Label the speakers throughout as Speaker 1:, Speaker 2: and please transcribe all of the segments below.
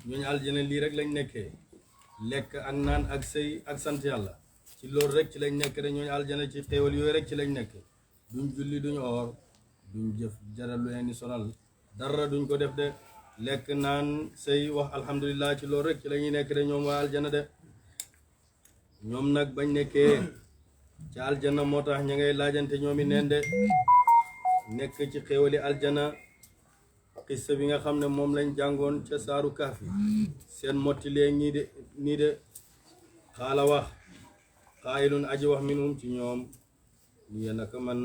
Speaker 1: ñooñu aljana lii rek lañ nekkee lekk ak naan ak sëy ak sant yàlla ci loolu rek ci lañ nekk de ñooñu aljana ci xéewal yooyu rek ci lañ nekk duñ julli duñ oor duñ jëf dara lu leen di sonal dara duñ ko def de lekk naan sëy wax alhamdulillah ci loolu rek ci la ñuy nekk de ñoom waa aljana de ñoom nag bañ nekkee ci aljana moo tax ña ngay laajante ñoomi neen de nekk ci xéewali aljana xissa bi nga xam ne moom lañ jàngoon ca saaru kaafi seen mottilee nii de xaala wax xaayilun aji wax minum ci ñoom lii naka man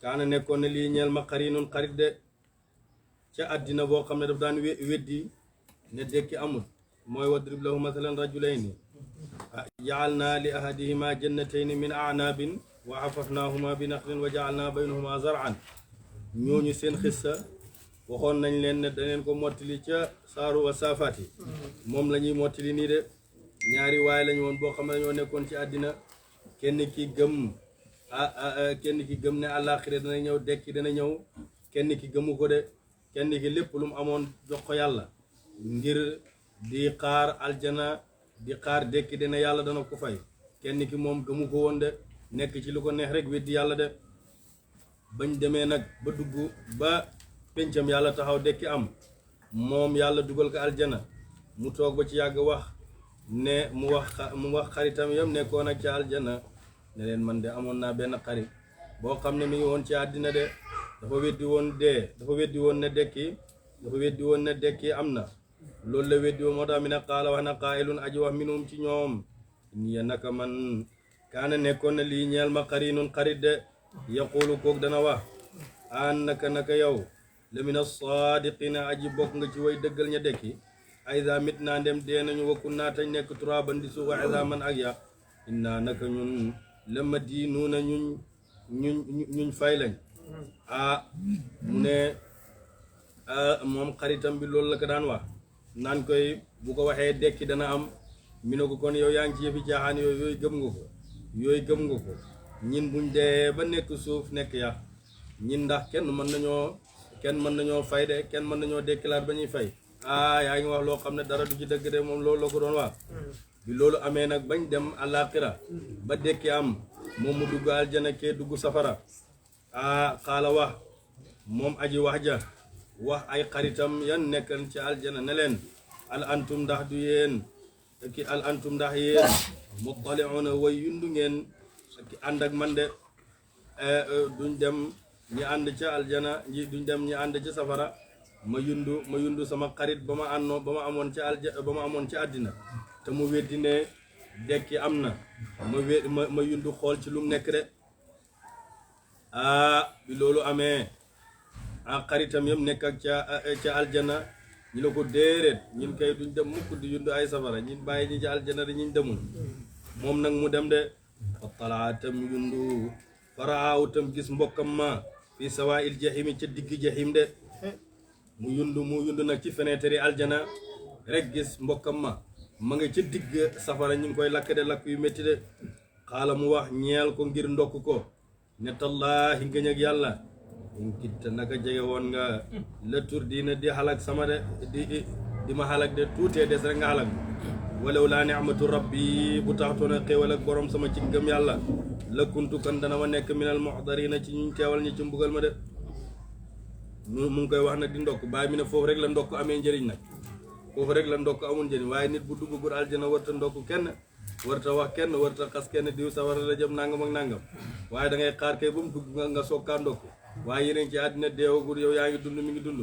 Speaker 1: kaana nekkoon ne lii ñeel ma xarinun xarit de ca àddina boo xam ne daf daan weddi ne dekki amul mooy wadrib lahu mathalan rajulayni jaalna li ahadihima jannatayni min a'nabin wa hafafnahuma bi naxlin wa jaalna baynahuma zar'an ñooñu seen xissa waxoon nañ leen ne daneen ko mottali ca saaru wa saafaati moom la ñuy mottali nii de ñaari waay lañu woon boo xam ne dañoo nekkoon ci àddina kenn ki gëm ne àllaaxira dana ñëw dekki dana ñëw kenn ki gëmu ko de kenn ki lépp lu mu amoon jox ko yàlla ngir di xaar aljana di xaar dekki dana yàlla dana ko fay kenn ki moom gëmu ko woon de nekk ci lu ko neex rek weddi yàlla de bañ demee nag ba dugg ba pencam yàlla taxaw dekki am moom yàlla dugal ko aljana mu toog ba ci yàgg wax ne mu wax xaritam yam nekkoon ak ca aljana ne leen man de amoon naa benn xarit boo xam ne mi ngi woon ci àddina de dafa weddi woon ne dekki am na loolu la weddi woon moo tax mi ne qaala wax na qaa'ilun aji wax minum ci ñoom nii naka man kaana nekkoon na lii ñeel ma qarinun xarit de yaqulu koog dana wax an naka yow la min as-saadiqina aji bokk nga ci way dëggal ña dekki ayda mit naa ndem dee nañu wakkun naa tañ nekk turaaban di suuf wa izaaman ak ya inna naka ñun la madiinuuna ñuñ fay lañ mu ne moom xaritam bi loolu la ko daan wax naan koy bu ko waxee dekki dana am mi ne ko kon yow yaa ngi ci yëfi caaxaan yooyu gëm nga ko ñin buñ dee ba nekk suuf nekk ya ñin ndax kenn mën nañoo fay de kenn mën nañoo dekkilaat ba ñuy fay yaa ngi wax loo xam ne dara du ci dëgg de moom loolu la ko doon wax bi loolu amee nag bañ dem àllaaxira ba dekki am moom mu dugg aljana kee dugg safara xaala wax moom aji wax ja wax ay xaritam yan nekkan ci aljana ne leen al antum ndax yéen muttali'una way yundu ngeen ànd ak man de duñ dem ñi ànd ca aljana duñ dem ñi ànd ca safara ma yundu sama xarit ba ma amoon ci àddina te mu weddi ne dekki am na ma yundu xool ci lu mu nekk de bi loolu amee xaritam yam nekk ak ca aljana ñi la ko déeréet ñin kay duñ dem mukk di yundu ay safara ñin bàyyi ñi ca aljana de ñiñ demul moom nag mu dem de fa talaa tam yundu faraaw tam gis mbokkam ma fi sawaa'il jahimi ca digg jahim de mu yundu nag ci fenêtre aljana rek gis mbokkam ma nga ca digg safara ñu ngi koy lakk de lakk yu métti de xaala mu wax ñeel ko ngir ndokk ko ne tallaahi ngëñ ak yàlla in kitta naka jege woon nga la tur diina di xalak sama de di ma xalak de tuutee des rek nga xalak walaw laa ni'matu rabbi bu taxtoona xéewal ak borom sama ci ngëm yàlla la kuntu kan dana ma nekk minal muxdarina ci ñu teewal ñi ci mbugal ma de mu ngi koy wax nag di ndokk bàyyi mi ne foofu rek la ndokk amee njëriñ nag foofu rek la ndokk amul njëriñ waaye nit bu dugg gur aljana warta ndokk kenn warta wax kenn warta xas kenn diw sawara la jëm nangam ak nangam waaye da ngay xaar kay ba mu dugg nga soog kaa ndokk waaye yeneen ci àddina deewagul yow yaa ngi dund mi ngi dund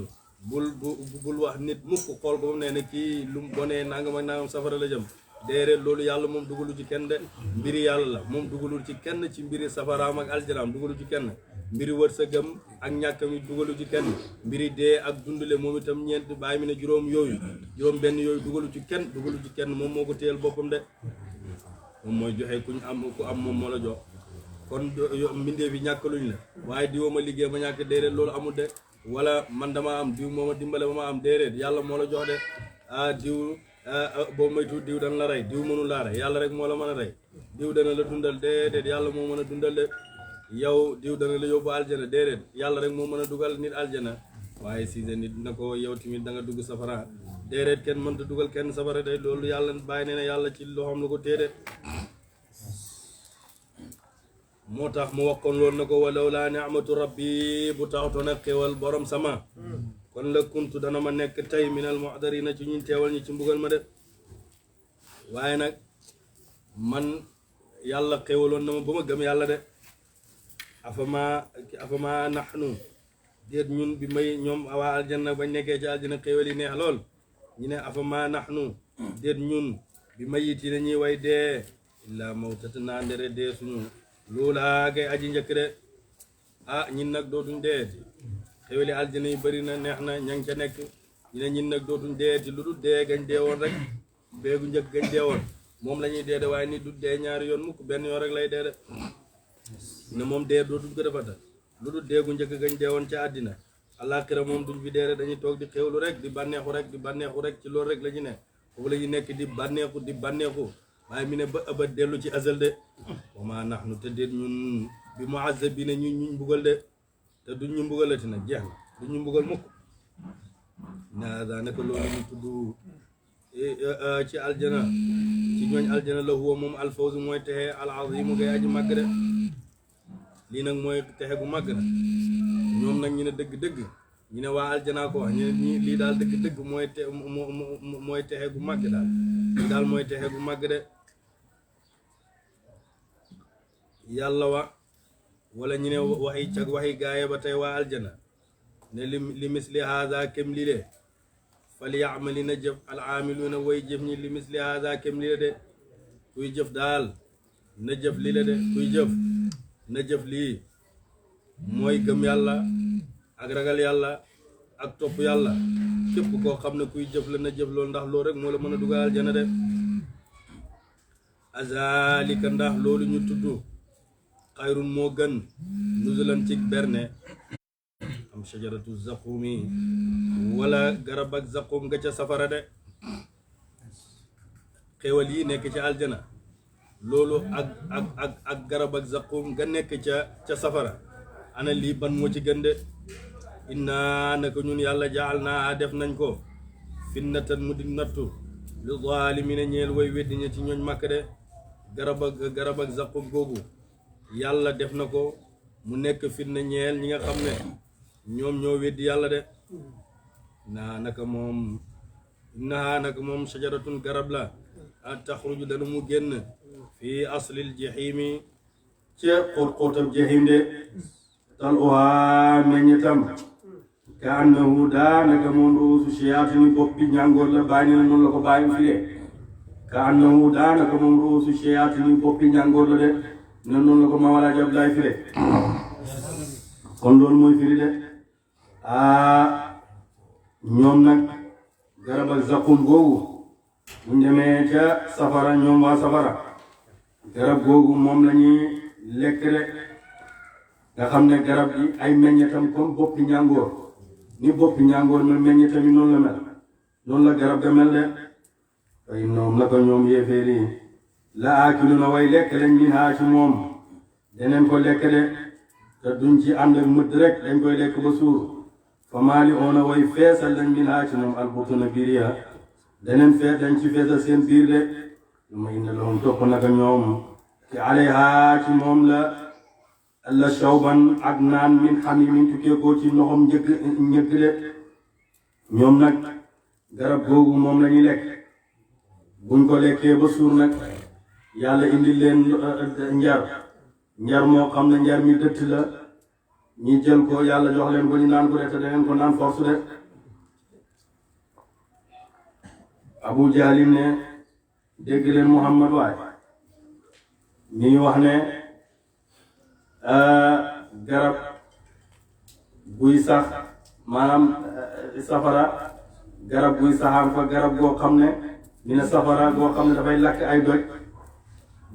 Speaker 1: bul wax nit mukk xool ko ba mu ne kii lu mu bonee nangam ak nangam safara la jëm déedéet loolu yàlla moom dugalul ci kenn de mbiri yàlla la moom dugalul ci kenn ci mbiri safaraam ak aljanaam dugalul ci kenn mbiri wërsëgam ak ñàkkam yi dugalu ci kenn mbiri dee ak dundale moom itam ñeent bàyyi mi ne juróom benn yooyu dugalu ci kenn moom moo ko téyel boppam de moom mooy joxe ku am moom moo la jox kon mbindee fi ñàkkaluñ la waaye diwoo ma liggéey ma ñàkk déedéet loolu amul de wala man dama am diw moo ma dimbale ba ma am déedéet yàlla moo la jox de diw boo moytu diw dana la rey diw mënu laa rey yàlla rek moo la mën a rey diw dana la dundal déedéet yàlla moo mën a dundal de yow diw dana la yóbbu aljana déedéet yàlla rek moo mën a dugal nit aljana waaye si nit na ko yow tamit da nga dugg safara déedéet kenn mënta dugal kenn safara de loolu yàlla bàyyi ne yàlla ci loxoom la ko téye de moo tax mu waxoon loolu na ko walaw laa ni'matu rabbi bu taxutoon ak xéewal borom sama kon la kuntu dana ma nekk tey minal mu'darina ci ñun teewal ñi ci mbugal ma de waaye nag man yàlla xéewaloon na ma ba ma gëm yàlla de afama nahnu déet ñun bi may ñoom waa aljanna bañ nekkee ci aljanna xéewal yi neex lool ñu ne afama nahnu déet ñun bi mayit yi nañuy way dee illaa mawtatana ndere dee suñu loolaa gay aji njëkk de ah ñin nag dootuñ deeti xéewali aljanna yi bëri na neex na ña ngi ca nekk ñu ne ñin nag dootuñ deeti lu dul dee gañ dee woon rek beegu njëkk gañ dee woon moom la ñuy dee de waaye nit du dee ñaari yoon mukk benn yoon rek lay dee de ne moom dee dootuñ ko defata lu dul deegu njëkk gañ dee woon ca àddina àllaaxira moom duñ fi dee de dañuy toog di xéewlu rek di bànneexu rek di bànneexu rek ci loolu rek la ñu ne foofu la ñu nekk di bànneexu waaye mi ne ba ëbbat dellu ci azal de wa maa nahnu te déet ñun bi mu'azzabina ñuñ mbugal de te duñ ñu mbugalati nag jeex na duñ ñu mbugal mukk naa daanaka loolu ñu tudd ci aljana ci ñooñ aljana la huwa moom alfawzu mooy texe al azimu ngay aji màgg de lii nag mooy texe gu màgg na ñoom nag ñu ne dëgg-dëgg ñu ne waa aljana ko wax ñu ne ñi lii daal dëgg-dëgg mooy texe gu màgg daal lii daal mooy texe gu màgg de yàlla wa wala ñu ne waxi gaaye ba tey waa aljana ne li misli haada kem li le fal yaamali na jëf al aamiluuna way jëf ñi li misli haada kem li le de kuy jëf daal na jëf li le de kuy jëf na jëf lii mooy gëm yàlla ak ragal yàlla ak topp yàlla képp koo xam ne kuy jëf la na jëf loolu ndax loolu rek moo la mën a dugal aljana de azalika ndax loolu ñu tudd xayrun moo gën nuzulan ci berne am shajaratu zaqumi wala garab ak zaqum nga ca safara de xéewal yi nekk ci aljana loolu ak garab ak zaqum nga nekk ca safara ana lii ban moo ci gën de inna naka ñun yàlla jaal naa def nañ ko finnatan mu di nattu li zaalimina ñeel way weddi ña ci ñooñ màkk de garab ak zaqum googu yàlla def na ko mu nekk fitna ñeel ñi nga xam ne ñoom ñoo weddi yàlla de naka moom shajaratun garab la a taxruju dana mu génn fii aslil jahimi ca xóot-xóotam jahim de tal uhaa meññetam ka annahu naka moom ruusu shayaatini boppi ñàngoor la bàyyi na noonu la ko bàyyi fi de ka annahu naka moom ruusu shayaatini boppi ñàngoor la de ne noonu la ko Maam Alaaji Abdoulaye firi kon loolu mooy firi de ñoom nag garab ak zaqum googu buñ demee ca safara ñoom waa safara garab googu moom la ñuy lekk de nga xam ne garab gi ay meññetam comme boppi ñàngoor ni boppi ñàngoor mel meññetam yi noonu la mel noonu la garab ga mel de ay ñoom naka ñoom yéeféer yi la aakiluna way lekk lañ min haa ci moom deneen ko lekk de te duñ ci ànd ak mëdd rek dañ koy lekk ba suur fa maali oona way feesal lañ min haa ci moom albutuna biir ya deneen dañ ci feesal seen biir de lu ma inna lahum topp naka ñoom ci alayha ci moom la shawban ak naan min hamimin tukkee ko ci loxom njëgg de ñoom nag garab googu moom la ñuy lekk buñ ko lekkee ba suur nag yàlla indi leen njar moo xam ne njar mi dëtt la ñi jël ko yàlla jox leen ko ñu naan ko de te daneen ko naan force de Abu Jahlin ne dégg leen Muhammad waay ñuy wax ne garab buy sax maanaam safara garab buy saxaam fa garab goo xam ne ñu ne safara goo xam ne dafay lakk ay doj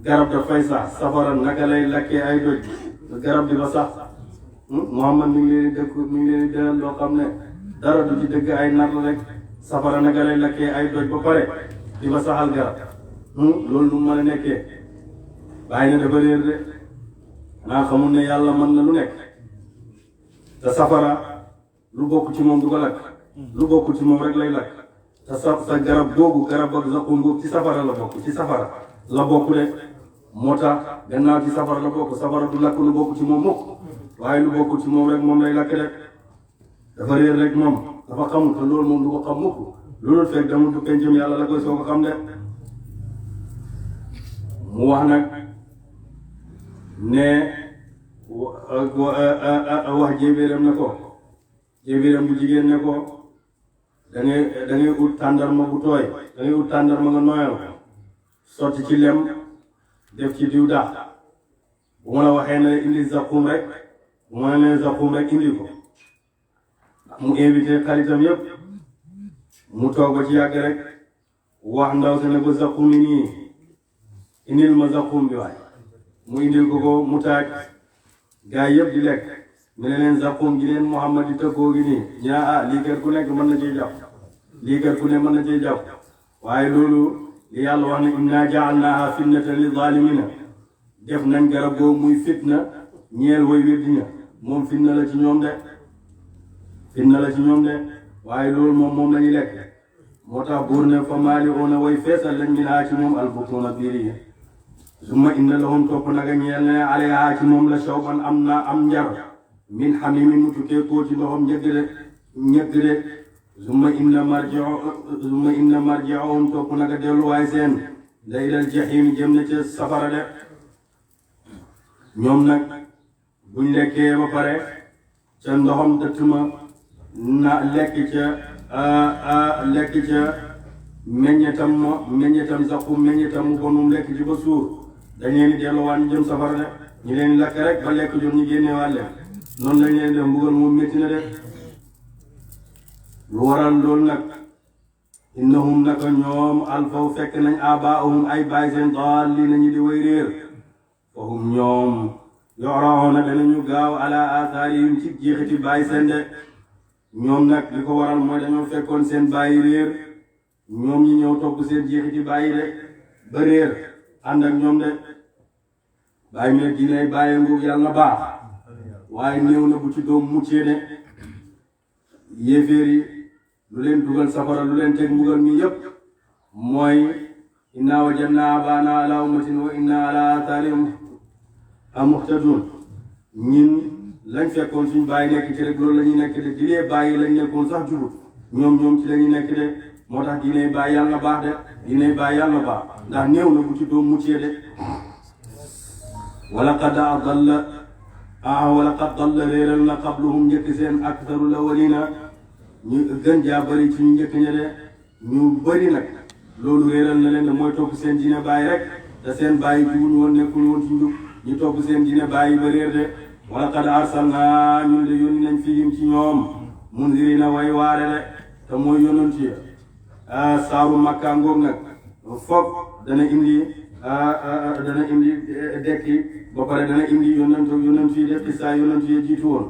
Speaker 1: garab dafay sax safara naka lay lakkee ay doj garab di fa sax Muhammad mi ngi leen di dëral loo xam ne dara du ci dëgg ay nar la rek safara naka lay lakkee ay doj ba pare di fa saxal garab loolu nu mën a nekkee bàyyi na dafa réer de naa xamul ne yàlla mën na lu nekk te safara lu bokk ci moom du ko lakk lu bokk ci moom rek lay lakk
Speaker 2: te sa garab googu garab ak zaqum googu ci safara la bokk ci safara la bokk de moo tax gannaaw ci safara la bokk safara du lakk lu bokk ci moom mukk waaye lu bokk ci moom rek moom lay lakk de dafa réer rek moom dafa xamul te loolu moom du ko xam mukk loolu fekk damul du pencam yàlla la koy soo ko xam de mu wax nag ne wax jéebéeram ne ko jéebéeram bu jigéen ne ko da ngay ut tàndarma bu tooy da ngay ut tàndarma nga nooyal sotti ci lem def ci diw daax bu ma la waxee ne indi zaqum rek bu ma ne zaqum rek indi ko mu invité xaritam yépp mu toog ba ci yàgg rek wax ndaw se ne ko zaqum yi nii indil ma zaqum bi waay mu indil ko mu taaj gaa yëpp di lekk mu ne leen zaqum gi leen Muhammad di tëggoo gi nii ñaa lii kat ku nekk mën na ciy jàpp lii kat ku ne mën na ciy jàpp waaye loolu li yàlla wax ne inna ja'alnaaha fitnatan li zaalimina def nañ garab googu muy fitna ñeel way weddi ña moom fitna la ci ñoom de fitna la ci ñoom de waaye loolu moom lañuy lekk moo tax buur ne fa maali'uuna way feesal lañ minhaa ci moom albutuuna biir yi summa inna lahum topp naga ñeel ne alayhaa ci moom la shawban am njar min hamiimin mu tukkee koo ci ndoxam ñëgg de summa inna marji'ahum topp naga delluwaay seen la ilal jahiim jëm na ca safara de ñoom nag buñ lekkee ba pare ca ndoxam dëtt ma na lekk ca meññetam zaqum meññetam mu bonum lekk ci ba suur dañ leen di delluwaat ñu jëm safara de ñu leen lakk rek ba lekk jot ñu génneewaat leen noonu lañ leen def mbugal moom métti na de lu waral loolu nag innahum naka ñoom alfaw fekk nañ abaahum ay baay seen daalli nañu di way réer fahum ñoom yoraxoona danañu gaaw ala athaarihim ci jeexiti baay seen de ñoom nag li ko waral mooy dañoo fekkoon seen bàyyi réer ñoom ñi ñëw topp seen jeexiti bàyyi de ba réer ànd ak ñoom de bàyyi mi ne diinay bàyyi nguur yàlla na baax waaye néew na bu ci doom muccee de yéeféer yi lu leen dugal safara lu leen teg mbugal mi yépp mooy inna wajadna abaana ala ummatin wa inna ala atharihim muhtadun ñin lañ fekkoon suñ bàyyi nekk ci rek loolu la ñuy nekk de di lee bàyyi lañ nekkoon sax jubut ñoom ci la ñuy nekk de moo tax diinay bàyyi yàlla na baax de diinay bàyyi yàlla na baax ndax néew na bu ci doom muccee de wala qad dalla réeral na qabluhum njëkk seen aktharul awwalina ñu gën jaa bëri ci ñu njëkk ña de ñu bëri nag loolu réeral na leen de mooy topp seen diine bàyyi rek te seen bàyyi jiwuñu woon nekkuñu woon ci njub ñu topp seen diine bàyyi ba réer de wala qad arsalnaa ñun de yónni nañ fihim ci ñoom munzirina way waare de te mooy yónnent yi saaru Makka ngoog nag foog dana indi dekki ba pare dana indi yónnent yi de xissa yónnent yi jiitu woon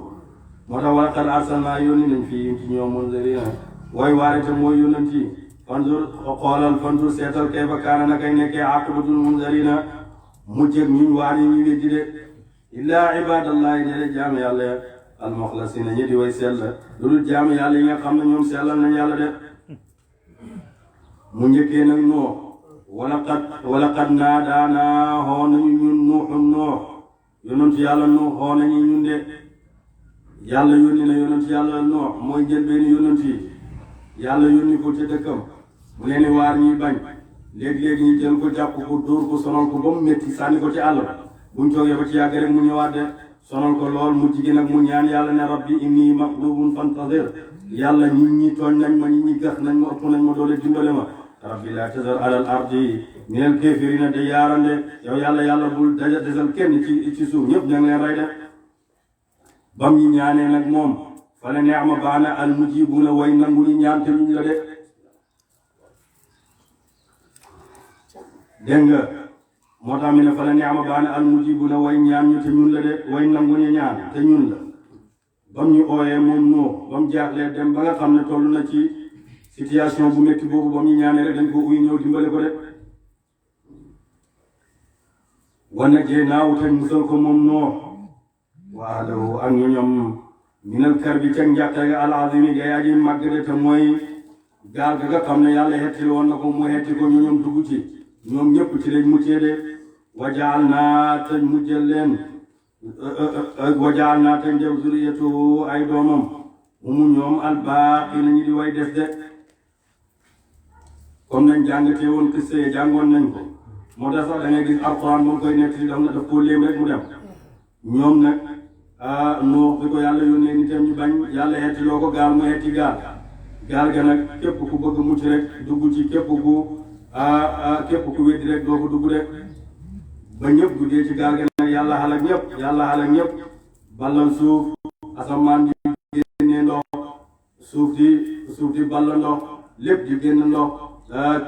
Speaker 2: moo tax wala qad arsalnaa yónni nañ fihim ci ñoom munzirina way waare te mooy yónnent yi fanzur seetal kayfa kaana nakay nekkee aqibatul munzirina mujjëg ñuñ waar yi ñu weddi de illaa ibadallahi ñe de jaam yàlla almuxlasina ñi di way sell lu dul jaam yàlla yi nga xam ne ñoom sellal nañ yàlla de mu njëkkee nag noo wala qad naadaanaa xoo nañu ñun nuuxun noo yonent yàlla noo xoo nañu ñun de yàlla yónni na yonent yàlla noo mooy jël benn yonent yi yàlla yónni ko ci dëkkam mu leen waar ñuy bañ léegi-léegi ñu jël ko jàpp ko dóor ko sonal ko ba mu métti sànni ko ci àll buñ toogee ba ci yàgg rek mu ñëwaat de sonal ko lool mu jigéen ak mu ñaan yàlla ne rabbi inni maghlubun fantazir yàlla ñi tooñ nañ ma ñi gax nañ ma ëpp nañ ma doole dimbale ma rabbi laa tazar alal ardi minal kaafiriina dayyaaran de yow yàlla bul desal kenn ci suuf ñëpp ña ngi leen rey de bam ñi ñaanee nag moom fa la neexma baana al mujibuuna way nangu ñi ñaan te luñ la de dégg nga moo tax mi ne fa la neexma baana al mujibuuna way ñaan ñu te ñun la de way nangu ñi ñaan te ñun la bam ñu ooyee moom noo bam jaaxlee dem ba nga xam ne toll na ci situation bu métti boobu bam ñu ñaanee rek dañ ko uy ñëw dimbale ko de wana jee naaw te musal ko moom noo waalo ak ñu ñoom minal kar bi ca njàqare al azimi ga yaa ji màgg de te mooy gaal ga nga xam ne yàlla xettil woon na ko mu xetti ko ñoom dugg ci ñoom ñëpp ci lañ muccee de wajaal naa te mujjal leen wajaal naa te njëw zuriyatu ay doomam umu ñoom albaaqi nañu di way des de comme nañ jàngatee woon xisse yi jàngoon nañ ko moo tax sax da ngay gis alxuraan moom koy nekk si daf koo léem rek mu dem ñoom nag Nuux bi ko yàlla yónnee nitam ñu bañ yàlla xettiloo ko gaal mu xetti gaal ga nag képp ku bëgg mucc rek dugg ci képp ku weddi rek doo ko dugg rek ba ñëpp duggee ci gaal ga nag yàlla xalak ñëpp ballal suuf asamaan di génnee ndox suuf di balla ndox lépp di génn ndox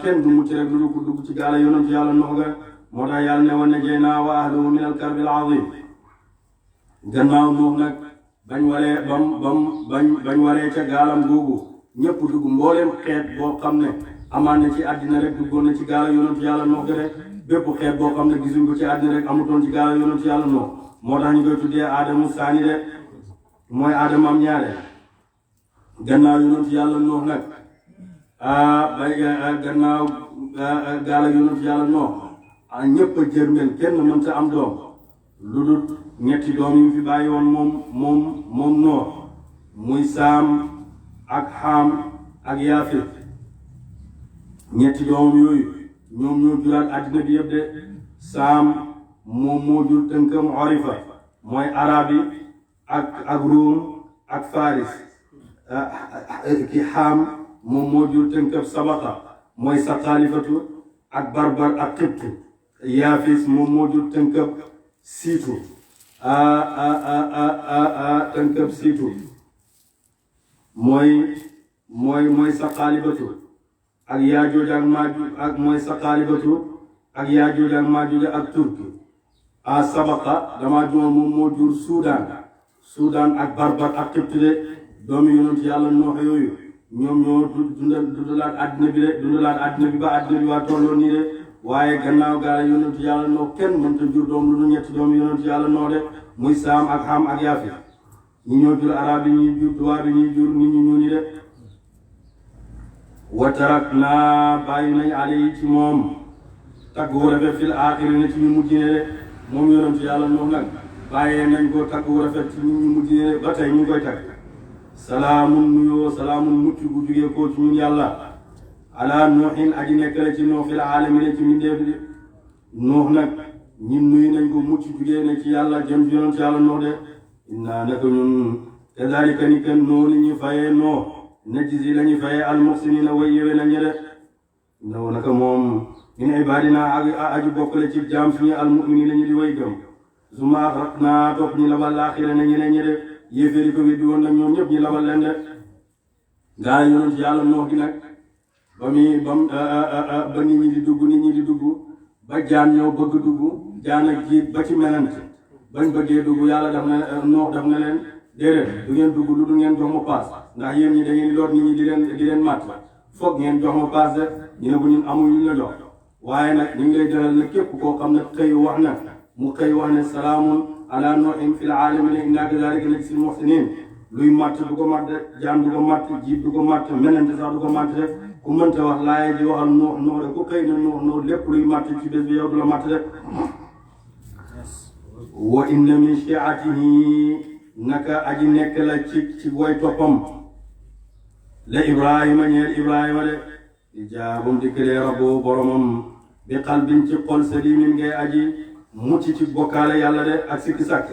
Speaker 2: kenn du mucc rek lu dugg ci gaal yonent yàlla Nuux ga moo tax yàlla ne wa najaynaa wa ahlahu min al-karbil azim gannaaw Nuux nag bañ waree ca gaalam googu ñëpp dugg mbooleem xeet boo xam ne amaan na ci àddina rek duggoon na ci gaala yonent yàlla Nuux ga rek bépp xeet boo xam ne gisuñ ko ci àddina rek amutoon ci gaala yonent yàlla Nuux moo tax ñu koy tuddee aadamu saani de mooy aadama am ñaare gannaaw yonent yàlla Nuux nag gannaaw gaala yonent yàlla Nuux ñëpp a jërmel kenn mënta am doom lu dul ñetti doom yi mu fi bàyyi woon moom Nuux muy Saam ak Xaam ak Yaafit ñetti doom yooyu ñoom ñoo juraat àddina bi yëpp de Saam moom moo jur tënkam Orifa mooy arabi ak Ruum ak Faris ki Xaam moom moo jur tënkam Sabata mooy Saqalifatu ak Barbar ak Qibtu Yaafis moom moo jur tënkam Siitu tënkam Siitu mooy Saqalibatu ak Yaajuuj ak Maajuuj ak mooy Saqalibatu ak Yaajuuj ak Maajuuj ak Turki Sabaqa damaa jumal moom moo jur Suudaan ak Barbar ak Qibtu de doomi yonent yàlla Nuux yooyu ñoom ñoo dundalaat àddina bi ba àddina bi waa tolloo nii de waaye gannaaw gaal yonent yàlla Nuux kenn mënta jur doom lu ñetti doomi yonent yàlla Nuux de muy Saam ak Xam ak Yaafit ñi ñoo jur arab yi ñuy jur duwaa bi ñuy jur nit ñu ñuuni de wa tarak naa bàyyi nañ ali ci moom tagg wu rafet fil aaxirina ci ñu mujj ne de moom yonent yàlla Nuux nag bàyyee nañ ko tagg wu rafet ci ñu mujj ne de ba tey ñu ngi koy tagg salaamun nuyoo salaamun mucc gu jugee koo ci ñun yàlla ala Nuuxin aji nekk la ci Nuux fil aalamiina ci mbindeef bi Nuux nag ñun nuyu nañ ko mucc jugee ne ci yàlla jëm ci yonent yàlla Nuux de innaa naka ñun kadaalika ni kenn noonu ñu fayee noo najzi la ñu fayee almuxsiniina way yéwee na ñe de ndaw naka moom min ibaadinaa aju bokkale ci jaam suñu almuminiina ñu di way gëm summa axraqnaa topp ñu labal laaxira na ñeneen ñe de yéeféeri ko weddi woon nag ñoom ñëpp ñu labal leen de gaa yi yonent yàlla Nuux gi nag ba nit ñi di dugg ba jaan ñëw bëgg dugg jaan ak jiit ba ci menante bañ bëggee dugg yàlla daf na Nuux daf na leen déedéet du ngeen dugg lu du ngeen jox ma paas ndax yéen ñi da ngeen lor nit ñi di leen màtt foog ngeen jox ma paas de ñu ne ko ñun amuñ ñu la jox waaye nag ñu ngi lay dalal na képp koo xam ne xëy wax ne salaamun ala Nuuhin fil aalamiina innaa kazaalika najzil muhsiniin luy màtt du ko màtt jaan du ko màtt jiit du ko màtt menante sax du ko màtt de ku mënta wax laaya ji waxal Nuux de ku xëy na Nuux lépp luy màtt ci bés bi yow du la màtt de wa inna min shi'atihi naka aji nekk la ci woy toppam la Ibrahima ñeel Ibrahima de ijaabum dikkalee rabbu boromam bi qalbin ci xol salimin ngay aji mucc ci bokkaale yàlla de ak sikki sàkk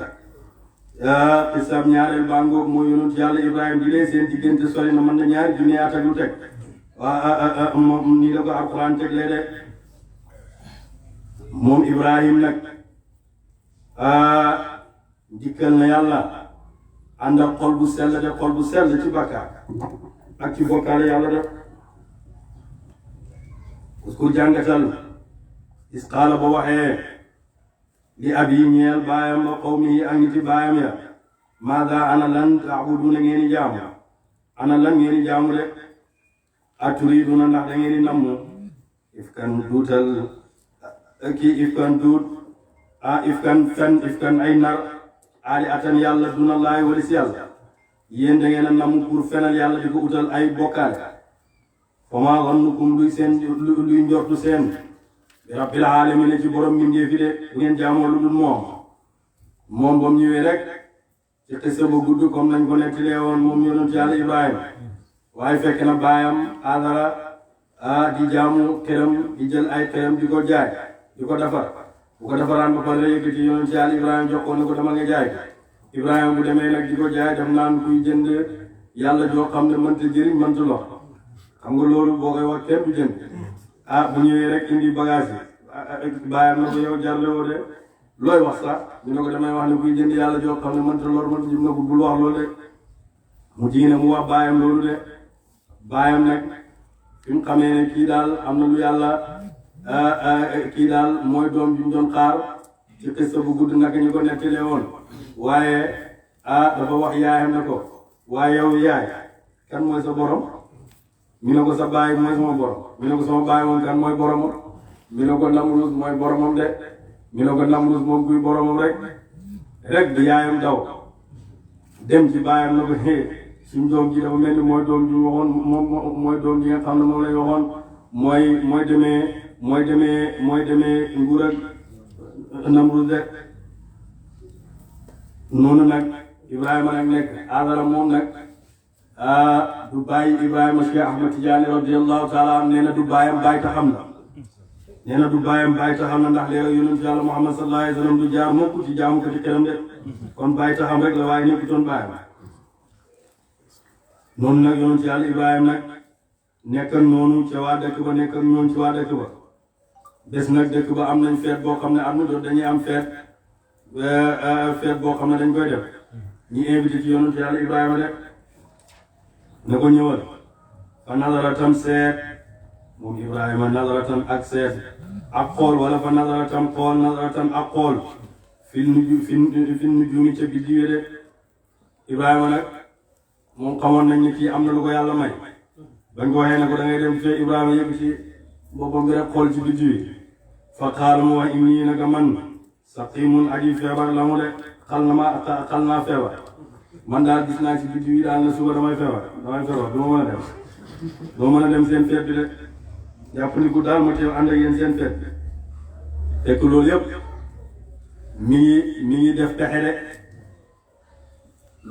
Speaker 2: xisaab ñaareel baa ngoog mooy yonent yàlla Ibrahima di lee seen diggante sori na mën na ñaari junni at ak lu teg moom nii la ko alquran teg lee de moom Ibrahim nag dikkal na yàlla ànd ak xol bu sell ci bàkkaar ak ci bokkaale yàlla de uskur jàngatal is qaala ba waxee li abi ñeel baayam ba qawmihi ak niti baayam ya maada ana lan taabuduna ngeen di jaamu ana lan ngeen di jaamu de aturiduna ndax da ngeen di namm ifkan duutal kii ifkan duut ifkan ay nar aali atan yàlla duna laay walis yàlla yéen da ngeen a namm pour fenal yàlla di ko utal ay bokkaale fama zannukum luy njortu seen bi rabbil alamin ci borom mbindee fi de ngeen jaamoo lu dul moom ba mu ñëwee rek ci xisa ba gudd comme nañ ko nettalee woon moom yonent yàlla Ibrahima waaye fekk na baayam Aadara di jaamu këram di jël ay këram di ko jaay di ko defar bu ko defaraan ba pare yëkkati yonent yàlla Ibrahima jox ko ne ko dama nga jaay Ibrahima bu demee nag di ko jaay daf naan kuy jënd yàlla joo xam ne mënta jëriñ mënta lor xam nga loolu boo koy wax kenn du jënd bu ñëwee rek indi bagage yi baayam na ko yow jarle woo de looy wax sax ñu ne ko damay wax ne kuy jënd yàlla joo xam ne mënta lor mënta jëm na ko bul wax loolu de mu jigéen mu wax baayam loolu de baayam nag fi mu xamee ne kii daal am na lu yàlla kii daal mooy doom ju ñu doon xaar ci xista bu gudd naka ñu ko nettalee woon waaye dafa wax yaayam ne ko waaye yow yaay kan mooy sa borom mi ne ko sa baay mooy sama borom mi ne ko sama baay moom kan mooy boromam mi ne ko Namrus mooy boromam de mi ne ko Namrus moom kuy boromam rek di yaayam daw dem ci baayam na ko suñ doom ji dafa mel ni mooy doom ji waxoon moom mooy doom ji nga xam ne moom lay waxoon mooy demee nguur ak Namrus de noonu nag Ibrahima nag nekk Aadara moom nag du bàyyi Ibrahima Cheikh Ahmad Tidiane radiyallahu taala am nee na du bàyyam bàyyi taxam la nee na du bàyyam bàyyi taxam la ndax léegi yonent yàlla Muhammad sallallahu alayhi wa sallam du jaar mukk ci jaamu ko ci këram de kon bàyyi taxam rek la waaye nekkutoon bàyyam noonu nag yonent yàlla Ibrahima nag nekk noonu ca waa dëkk ba nekk ñoom ci waa dëkk ba bés nag dëkk ba am nañ feet boo xam ne am na doon dañuy am feet boo xam ne dañ koy def ñu invité ci yonent yàlla Ibrahima de ne ko ñëwal fa nazaratan seet moom Ibrahima nazaratan ak seet ak xool wala fa nazaratan xool nazaratan ak xool fil nujuumi ca biddiwee de Ibrahima nag moom xamoon nañ ne kii am na lu ko yàlla may bañ ko waxee ne ko da ngay dem fee Ibrahima yëpp ci boppam bi rek xool ci biddiw yi fa qaala mu wax inni naka man saqimun aji feebar la mu de xal naa feebar man daal gis naa ci biddiw yi daal na suba damay feebar du ma mën a dem seen feet bi de jàpp ni ku daal ma teew ànd ak yéen seen feet fekk loolu yëpp mi ngi def pexe de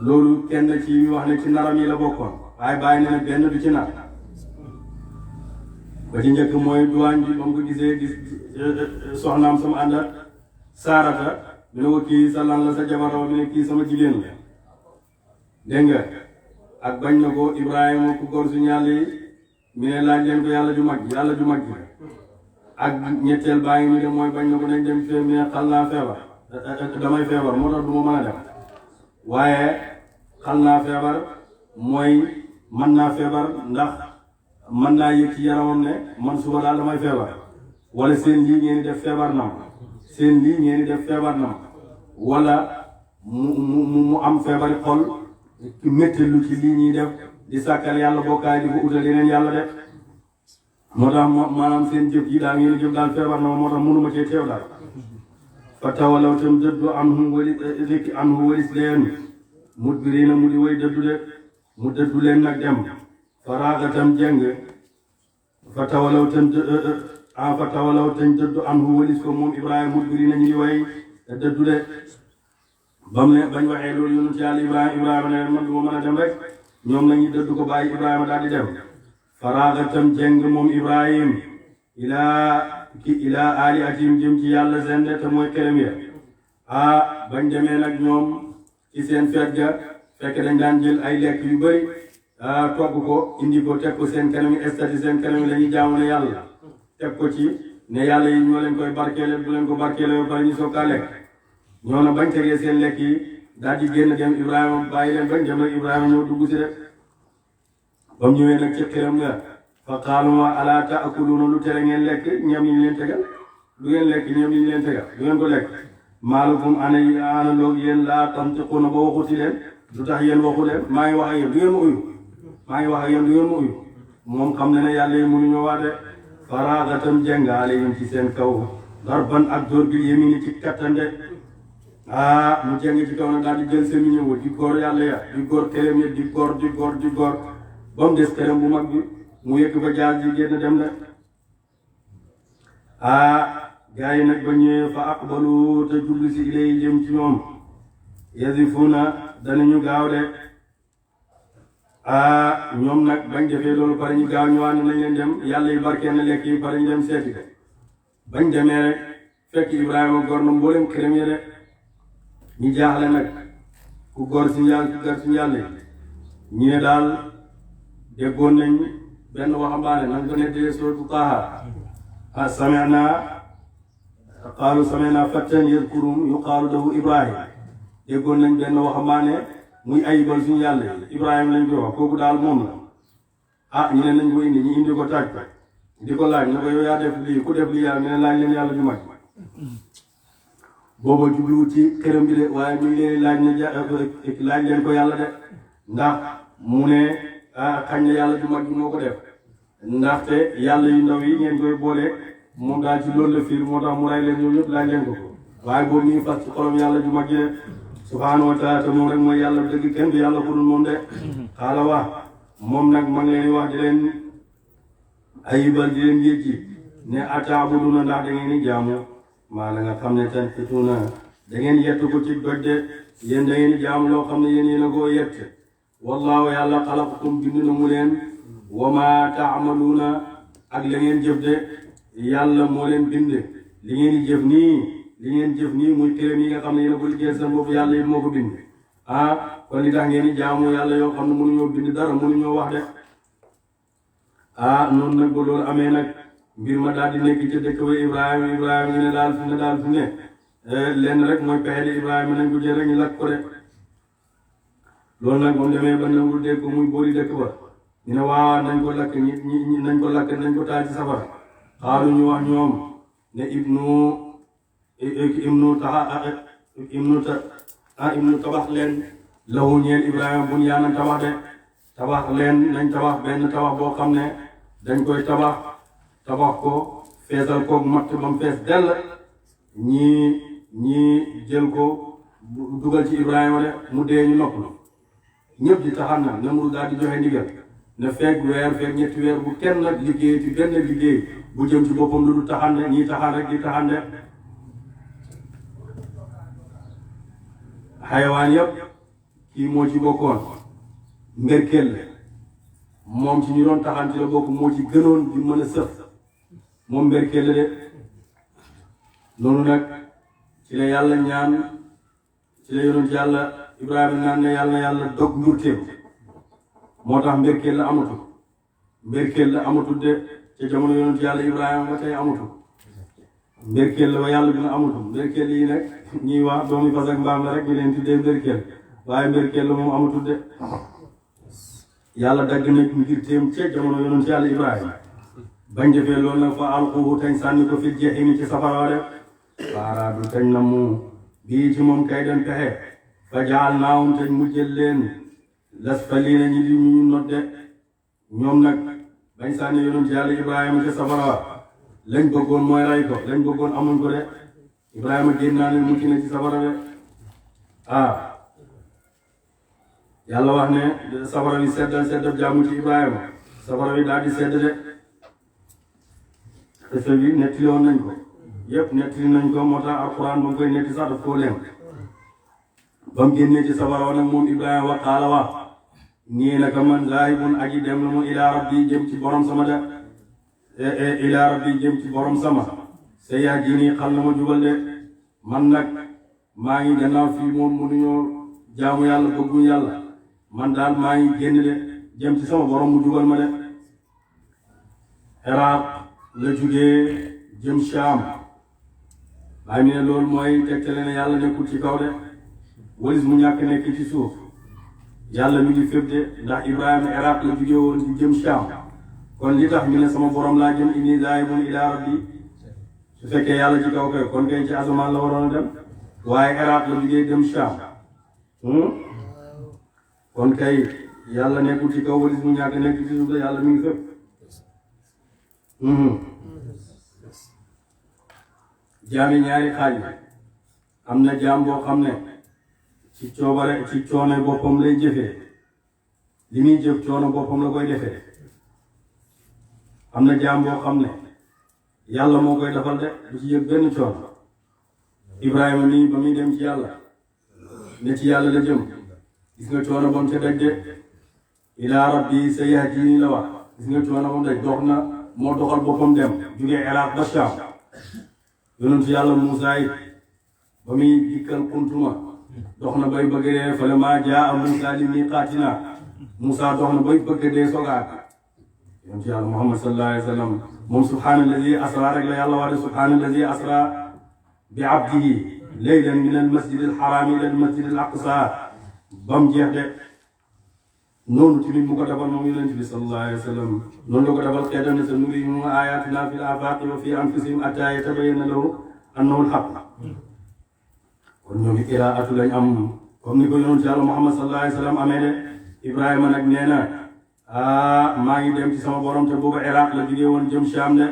Speaker 2: loolu kenn ci wax ne ci naram yi la bokkoon waaye bàyyi na benn du ci nar ba ci njëkk mooy duwaañ bi ba mu ko gisee gis soxnaam sama ànda Saarata bi ne ko kii sa lan la sa jabaroo bi ne kii sama jigéen la dégg nga ak bañ na ko Ibrahima ku góor suñu yàlla yi mi ne laaj leen ko yàlla ju mag ji ak ñetteel baa ngi ni de mooy bañ na ko nañ dem fee mi ne xal naa feebar damay feebar moo tax du ma mën a dem waaye xal naa feebar mooy mën naa feebar ndax mën naa yëg ci yaramam ne man suba daal damay feebar wala seen lii ngeen di def feebar na ma wala mu am feebari xol méttalu ci lii ñuy def di sàkkal yàlla bokkaay di ko utal yeneen yàlla def moo tax maanaam seen jëf yi daal ngeen jëf daal feebar na ma moo tax mënuma cee teew daal fa tawalaw tam dëddu anhu walis leen mudbiriina mu di way dëddu de mu dëddu leen nag dem faraaga tam jeng fa tawalaw tam dëddu anhu walis ko moom Ibrahima mudbiriina ñu di way dëddu de ba mu ne bañ waxee loolu yonent yàlla Ibrahima ne man du ma mën a dem rek ñoom lañuy dëddu ko bàyyi Ibrahima daal di dem faraaga tam jeng moom Ibrahima ilaa aalihatihim jëm ci yàlla seen de te mooy këram ya bañ demee nag ñoom ci seen feet ga fekk dañ daan jël ay lekk yu bëri togg ko indi ko teg ko seen kanam yi estati seen kanam yi dañuy jaamu ne yàlla teg ko ci ne yàlla yi ñoo leen koy barkeele bu leen ko barkeele ba pare ñu soog kaa lekk ñoo na bañ tegee seen lekk yi daal di génn dem Ibrahima bàyyi leen bañ dem nag Ibrahima ñëw dugg si rek ba mu ñëwee nag ci xiram nga fa qaalu alaa ta'kuluuna lu tere ngeen lekk ñam yi ñu leen tegal du ngeen lekk ñam yi ñu leen tegal du ngeen ko lekk maalakum ana loog yéen laa tantiquuna ba waxuti leen lu tax yéen waxu leen maa ngi wax ak yéen du ngeen ma uyu moom xam na ne yàlla yi mënuñoo waate faraaga tam jengaale yim ci seen kaw darban ak dóor bi yemini ci kattande mu jeng ci kaw nag daal di jël seen ñëw di góor yàlla ya di góor këram ya di góor ba mu des këram bu mag bi mu yëgg ba jaar ji génn dem de gaa yi nag ba ñëwee fa aqbalu te jublu si ilay jëm ci ñoom yazifuna danañu gaaw de ñoom nag bañ defee loolu pare ñu gaaw ñëwaat nañ leen dem yàlla yi barkeel na lekk yi pare ñu dem seeti ko bañ demee rek fekk Ibrahima gor na mboolem këram yi de ñu jaaxle nag ku gor si yàlla yi ñu ne daal déggoon nañ benn waxambaane nañ ko nettee sootu Taaha sami'naa fattan yadhkuruhum yuqaalu lahu Ibrahim déggoon nañ benn waxambaane muy ayibal suñu yàlla yi Ibrahima lañ koy wax kooku daal moom la ñu ne nañ ko indi ñu indi ko taaj ko di ko laaj na ko yow yaa def lii ku def lii yàlla ñu ne laaj leen yàlla ju mag booba jubluwut ci këram bi de waaye ñu ngi leen laaj leen ko yàlla de ndax mu ne xañ na yàlla ju mag bi moo ko def ndaxte yàlla yu ndaw yi ngeen koy boole moom daal ci loolu la fiir moo tax mu ray leen ñoom ñëpp laaj leen ko waaye boobu ñu ngi fas ci xolam yàlla ju mag ji de subhaanahu wa taala te moom rek mooy yàlla dëgg kenn du yàlla ku dul moom de xaala wax moom nag ma ngi leen wax di leen ayibal di leen yéegi ne ataabuduna ndax da ngeen di jaamu maa la nga xam ne tan fituuna da ngeen yett ko ci doj de yéen da ngeen di jaamu loo xam ne yéen a koo yett wallaahu yàlla xalaqakum bind na mu leen wa maa taamaluuna ak la ngeen jëf de yàlla moo leen bind li ngeen di jëf nii muy këram yi nga xam ne yéen a ko liggéey seen bopp yàlla it moo ko bind kon li tax ngeen di jaamu yàlla yoo xam ne mënuñoo bind dara mënuñoo wax de noonu nag ba loolu amee nag mbir ma daal di nekk ci dëkk ba Ibrahima ñu ne daal fi ne lenn rek mooy pexe di Ibrahima nañ ko jël rek ñu lakk ko de loolu nag moom demee ba nangul dégg ko muy boori dëkk ba ñu ne waaw nañ ko lakk nañ ko taal ci safara xaaru ñu wax ñoom ne ibnu tabax leen lahu ñeel Ibrahima buñ yaanan tabax de tabax leen nañ tabax benn tabax boo xam ne dañ koy tabax ko feesal koog matt ba mu fees dell ñii jël ko dugal ci Ibrahima de mu dee ñu noppalu ñëpp di taxan na Namru daal di joxe ndigal ne feeg ñetti weer bu kenn nag liggéey ci benn liggéey bu jëm ci boppam lu du taxan de ñii taxan rek di taxan de xayawaan yëpp kii moo ci bokkoon mberkel moom ci ñu doon taxan ci la bokk moo ci gënoon di mën a sëf moom mberkel de noonu nag ci la yàlla ñaan ci la yonent yàlla Ibrahima naan ne yàlla dog njurteem moo tax mberkel la amatul de ca jamono yonent yàlla Ibrahima ba tey amatul mberkel la ba yàlla dina amatul mberkel yi nag ñuy wax doomi fas ak mbaam la rek ñu leen tuddee mberkel waaye mberkel la moom amatul de yàlla dagg nag njurteem ca jamono yonent yàlla Ibrahima bañ defee loolu nag fa alquhu tañ sànni ko fi jahimi ci safara de faaraadu tañ na mu bii ci moom kay den pexe fa jaal naawum tañ mu jël leen lasfaliina ñi di ñu nodde ñoom nag bañ sànni yonent yàlla Ibrahima ci safara lañ bëggoon mooy rey ko lañ bëggoon amuñ ko de Ibrahima génn naa ne mucc na ci safara de yàlla wax ne safara wi seddal jaamu ci Ibrahima safara wi daal di sedd de xisa bi nettali woon nañ ko yëpp nettali nañ ko moo tax alquran ba mu koy netti sax daf koo leen ba mu génnee ci safara nag moom Ibrahima wa qaala wax nii naka man zaahibun aji dem la mu ilaa rabbi jëm ci borom sama de ilaa rabbi jëm ci borom sama sa yaa ji nii xal na ma jubal de man nag maa ngi gannaaw fii moom mënuñoo jaamu yàlla bëgguñ yàlla man daal maa ngi génn de jëm ci sama borom mu jubal ma de Iraq la jugee jëm Shaam waaye mi ne loolu mooy tegtale ne yàlla nekkul ci kaw de walis mu ñàkk nekk ci suuf yàlla mi ngi fépp de ndax Ibrahima Iraq la jugee woon di jëm Shaam kon li tax mi ne sama borom laa jëm inni zaahibun ilaa rabbi su fekkee yàlla ci kaw kay kon kay ci asamaan la waroon a dem waaye Iraq la jugee jëm Shaam kon kay yàlla nekkul ci kaw walis mu ñàkk nekk ci suuf de yàlla mi ngi fépp jaami ñaari xaaj am na jaam boo xam ne ci coono boppam lay jëfee li muy jëf coono boppam la koy defee am na jaam boo xam ne yàlla moo koy defal de du ci yëg benn coono Ibrahima nii ba muy dem ci yàlla ne ci yàlla la jëm gis nga coono ba mu ca daj de ilaa rabbi sayahdini la wax gis nga coono ba mu daj dox na moo doxal boppam dem jugee Iraq ba Sham yonentu yàlla Muusaa it ba muy dikkal kuntuma dox na bay bëgg dee falammaa jaa Muusaa li miiqaatinaa Muusaa dox na bay bëgg dee sogaat yonentu yàlla Muhammad sallallahu alayhi wa sallam moom subhaanallazi asra rek la yàlla wax de subhaanallazi asra bi abdihi laylan min al masjid al haram ila al masjid al aqsa bam jeex de noonu tamit mu ko defal moom yonent bi sallallahu alayhi wa sallam noonu la ko defal xeetam ne sa nurihim ayatina fi l afaqi wa fi anfusihim hatta yatabayyana lahu annahu al haqq kon ñoom i qiraatu lañ am comme ni ko yonent yàlla Muhammad sallallahu alayhi wa sallam amee de Ibrahima nag nee na maa ngi dem ci sama borom te booba Iraq la jógee woon jëm Sham de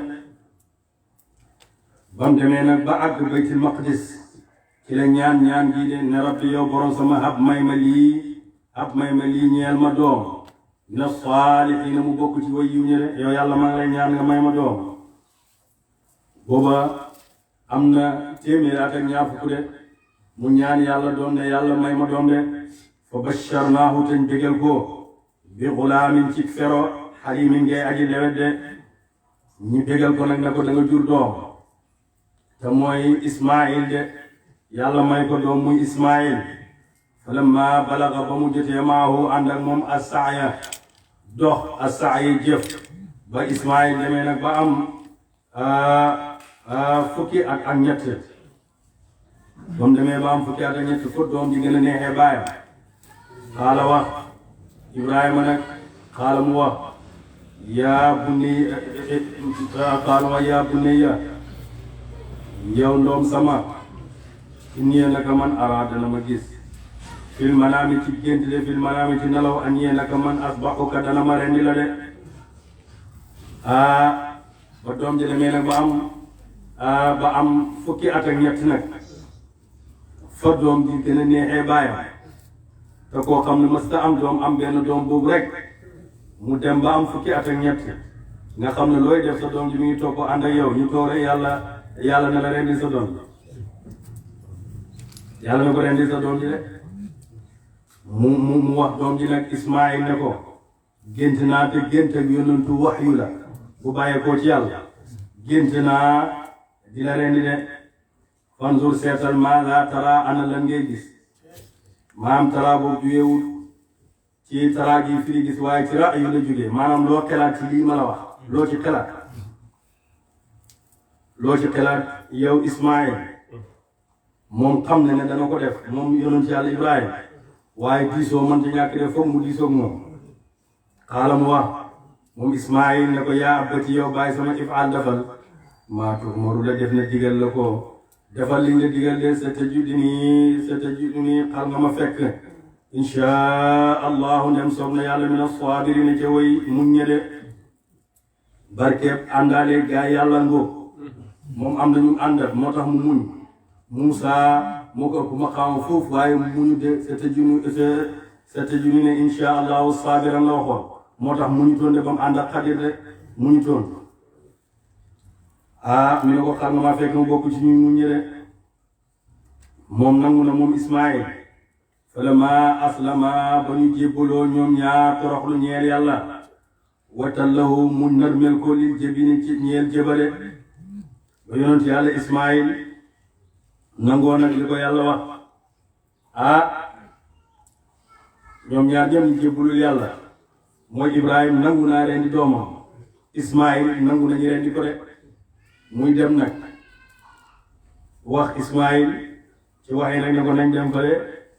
Speaker 2: bam demee nag ba àgg baytul maqdis ci la ñaan gii de ne rabbi yow borom sama hab may ma lii ñeel ma doom mina saalihiina mu bokk ci way yiw ñe de yow yàlla maa ngi lay ñaan nga may ma doom booba am na téeméer at ak ñaar fukk de mu ñaan yàlla doom ne yàlla may ma doom de fa basharnaahu teñ bégal ko bi xulaamin ci fero xalimin ngay aji lewet de ñu bégal ko nag ne ko da nga jur doom te mooy Ismaayil de yàlla may ko doom muy Ismaayil falamma balaga ba mu jotee maahu ànd ak moom as-sa'ya dox as-sa'yi jëf ba Ismaayil demee nag ba am fukki at ak ñett ba mu demee ba am fukki at ak ñett fo doom ji gën a neexee baayam xaala wax Ibrahima nag xaala mu wax yaa bunayya yow ndoom sama innii naka man araada na ma gis fil manaami ci gént de fil manaami ci nelaw annii naka man asbahuka dana ma rendi la de ba doom ji demee nag ba am fukki at ak ñett nag fa doom ji gën a neexee baayam te koo xam ne mësta am doom am benn doom boobu rek mu dem ba am fukki at ak ñett nga xam ne looy def sa doom ji mi ngi toog ko ànd ak yow ñu toog rek yàlla na la rendi sa doom yàlla na ko rendi sa doom ji rek mu wax doom ji nag Ismaayil ne ko gént naa te gént ak yonentu waxyu la bu bàyyeekoo ci yàlla gént naa di la rendi de fanzur seetal maaza tara ana lan ngay gis maanaam tara boobu jugeewul ci tara gi firi gis waaye ci ra'yu la jugee maanaam loo xelaat ci lii ma la wax loo ci xelaat yow Ismaayil moom xam ne dana ko def moom yonent yàlla Ibrahima waaye diisoo man ci ñàkk def foog mu diisoog moom xaala mu wax moom Ismaayil ne ko yaa abati yow bàyyi sama if'al defal maa tu'maru la def na digal la ko defal li nga digal de sa tajiduni xal nga ma fekk inshaa allahu ndem soob na yàlla mina saabiriina ca way muñ ñe de barkeeb àndaale gaa yàlla ngóob moom am nañu àndat moo tax mu muñ Muusaa moo ko ëpp maqaama foofu waaye muñu de sa tajiduni ne inshaa allahu saabiran la waxoon moo tax muñu toon de ba mu ànd ak Xadir de muñu toon mi ne ko xar nga maa fekk mu bokk ci ñuy muñ ñe de moom nangu na moom Ismaayil falamma aslama ba ñu jébbaloo ñoom ñaar toroxlu ñeel yàlla watallahu mu narmel ko lil jabini ci ñeel jëbale ba yonent yàlla Ismaayil nangoo nag li ko yàlla wax ñoom ñaar ñëpp ñu jébbalul yàlla mooy Ibrahim nangu naa rendi doomam Ismaayil nangu nañu rendi ko de muy dem nag wax Ismaayil ci waxee nag ne ko nañ dem fale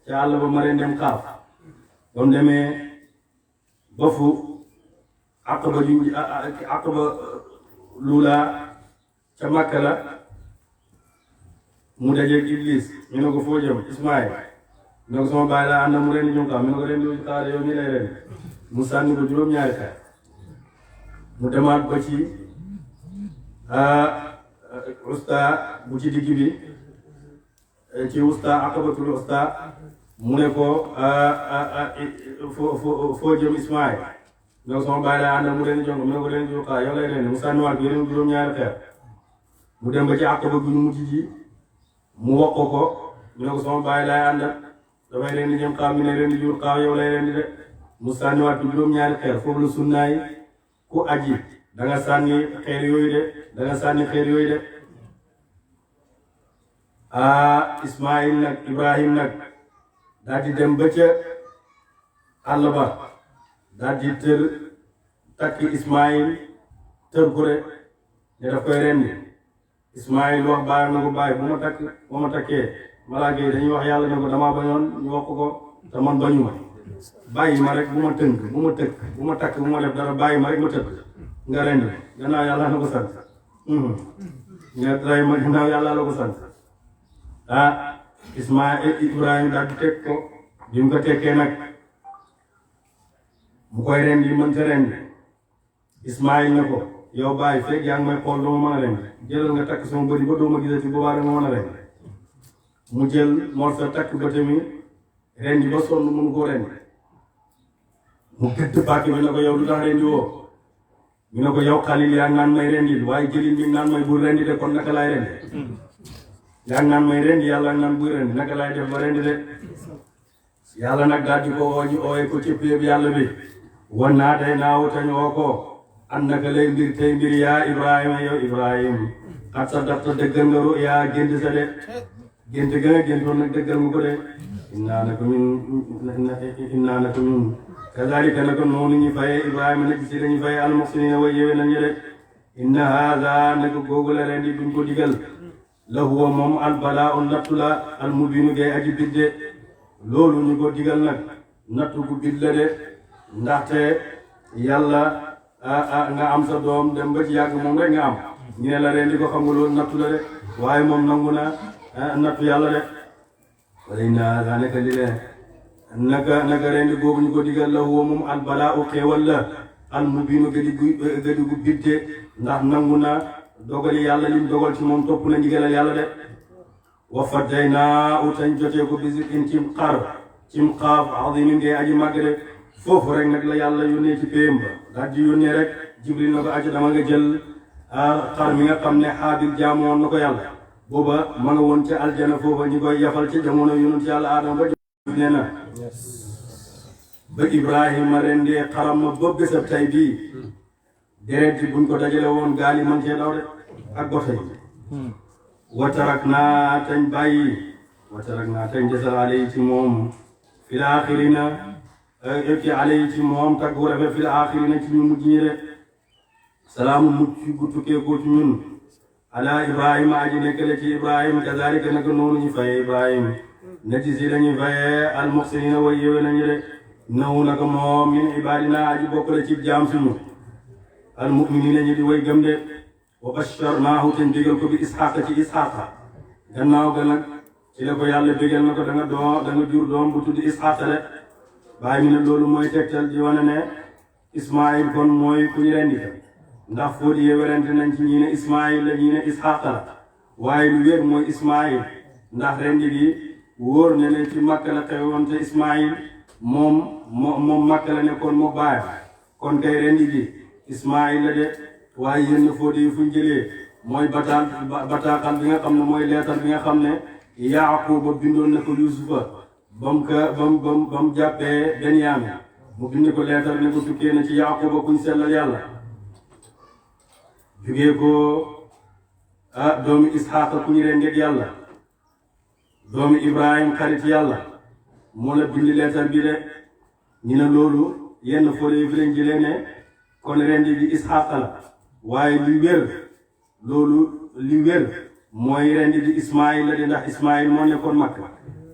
Speaker 2: ca àll ba ma leen dem xaaf ba mu demee ba fu Aqaba luula ca Makka la mu dajeeg Iblis ñu ne ko foo jëm Ismaayil ne ko sama baay laa ànd mu ren di ñoom xaar mu ne ko ren di xaar yow nii lay ren mu sànni ko juróom-ñaari xeer mu demaat ba ci usta bu ci digg bi ci usta Aqabatul usta mu ne ko foo jëm Ismaayil mu ne ko sama bàyyi lay àndal mu leen jongo mu ne ko leen jox yow lay leen mu sànniwaat ko yeneen juróom-ñaari xeer mu dem ba ci àq ba bu ñu mujj ji mu wax ko mu ne ko sama bàyyi lay àndal damay leen di jëm xaar mi ne leen di jur xaar yow lay leen di de mu sànniwaat ko juróom-ñaari xeer foofu la sunnaay ku aji da nga sànni xeer yooyu de da nga sànni xeer yooyu de Ismaïl nag Ibrahim nag daal di dem ba ca àll ba daal di takk Ismaïl tër ko de ne daf koy rendi Ismaïl wax bàyyi na ko bàyyi bu ma takkee malaaka yi dañuy wax yàlla ne ko damaa bañoon ñu wax ko te man bañu ma bàyyi ma rek bu ma tënk bu ma tëkk bu ma takk bu ma def dara bàyyi ma rek ma tëkk nga rendi gannaaw yàlla na ko sant nga ray ma gannaaw yàlla la ko sant Ismaïl Ibrahima daal di teg ko bi mu ko tekkee nag mu koy rendi mënta rendi Ismaïl ne ko yow bàyyi fekk yaa ngi may xool doo ma mën a rendi jëlal nga takk sama bëri ba doo ma gisati boobaa da nga mën a rendi mu jël morso takk ba tamit rendi ba sonn mënu koo rendi mu gëdd pàkk bi ne ko yow lu tax rendi woo ñu ne ko yow Xalil yaa ngi naan may rendi waaye jëlin bi naan may bul rendi de kon naka laay rendi yaa ngi naan may rendi yàlla naan buy rendi naka laay def ba rendi de yàlla nag daal di ko woo ñu ooyee ko ci péeb yàlla bi wan naa tey naaw tañ woo ko an naka lay mbir tey mbir yaa Ibrahima yow Ibrahim xat sa dafta dëggal nga ru yaa gént sa de gént ga nga géntoon nag dëggal nga ko de innaa naka ñun kazalika naka noonu ñu fayee Ibrahima nag si dañu fayee almuxsinina way yéwee nañu de inna haada naka googu la rendi duñ ko digal la huwa moom albalaa un nattu la almubinu gay aji bidde loolu ñu ko digal nag nattu gu bid la de ndaxte yàlla nga am sa doom dem ba ci yàgg moom rek nga am ñu ne la rendi ko xam nga loolu nattu la de waaye moom nangu na nattu yàlla de wala inna daa naka li leen naka rendi googu ñu ko digal la huwa moom albalaa u xéewal la almubinu gadi gu bidde ndax nangu na dogali yàlla lim dogal ci moom topp na ndigalal yàlla de wa faddaynaa utañ jotee ko bisikin cim xaaf azimin ngay aji màgg de foofu rek nag la yàlla yónnee ci péyam ba daal di yónnee rek jibril na ko aja dama nga jël xar mi nga xam ne xaabil jaamoon na ko yàlla booba ma nga woon ca aljana foofa ñu koy yafal ca jamono yonent yàlla aadama ba nee na ba Ibrahima rendee xaram ma ba bésab tay bii deret ji buñ ko dajale woon gaal yi man cee daw de ak gote yi watarak naa tañ desal ale yi ci moom fil aaxirina ci ale yi ci moom tagg wu rafet fil aaxirina ci ñu mujj ñi de salaamu mucc gu tukkee ko ci ñun ala Ibrahima aji nekkale ci Ibrahima kazalika naka noonu ñu fayee Ibrahima nati si lañuy fayee almuxsinina way yéwé nañu de nawu naka moom min ibadina aji bokkale ci jaam suñu almu'minina ñi di way gëm de wa basharnaahu te bégal ko bi isxaqa ci isxaqa gannaaw ga nag ci la ko yàlla bégal na ko da nga jur doom bu tudd isxaqa de bàyyi mi ne loolu mooy tegtal di wane ne Ismaïl kon mooy ku ñu rendi ndax foo di werante nañ ci ñii ne Ismaïl la ñii ne isxaqa la waaye lu wér mooy Ismaïl ndax rendi gi wóor ne ne ci Makka la xewoon te Ismaïl moom Makka la nekkoon moo bàyyi kon kay rendi gi Ismaïl la de waaye yéen foo di fuñ jëlee mooy bataaxal bi nga xam ne mooy leetar bi nga xam ne Yaaquba bindoon na ko Yuusufa ba mu jàppee Benyamin mu bind ko leetar ne ko tukkee na ci Yaaquba kuñ sellal yàlla jugee ko doomi Isxaaqa ku ñu rendeeg yàlla doomi Ibrahim xarit yàlla moo la bind leetar bi de ñu ne loolu yenn foo de fi lañ jëlee ne kon rendi bi Isxaaqa la waaye li wér mooy rendi bi Ismaïl la de ndax Ismaïl moo nekkoon Makka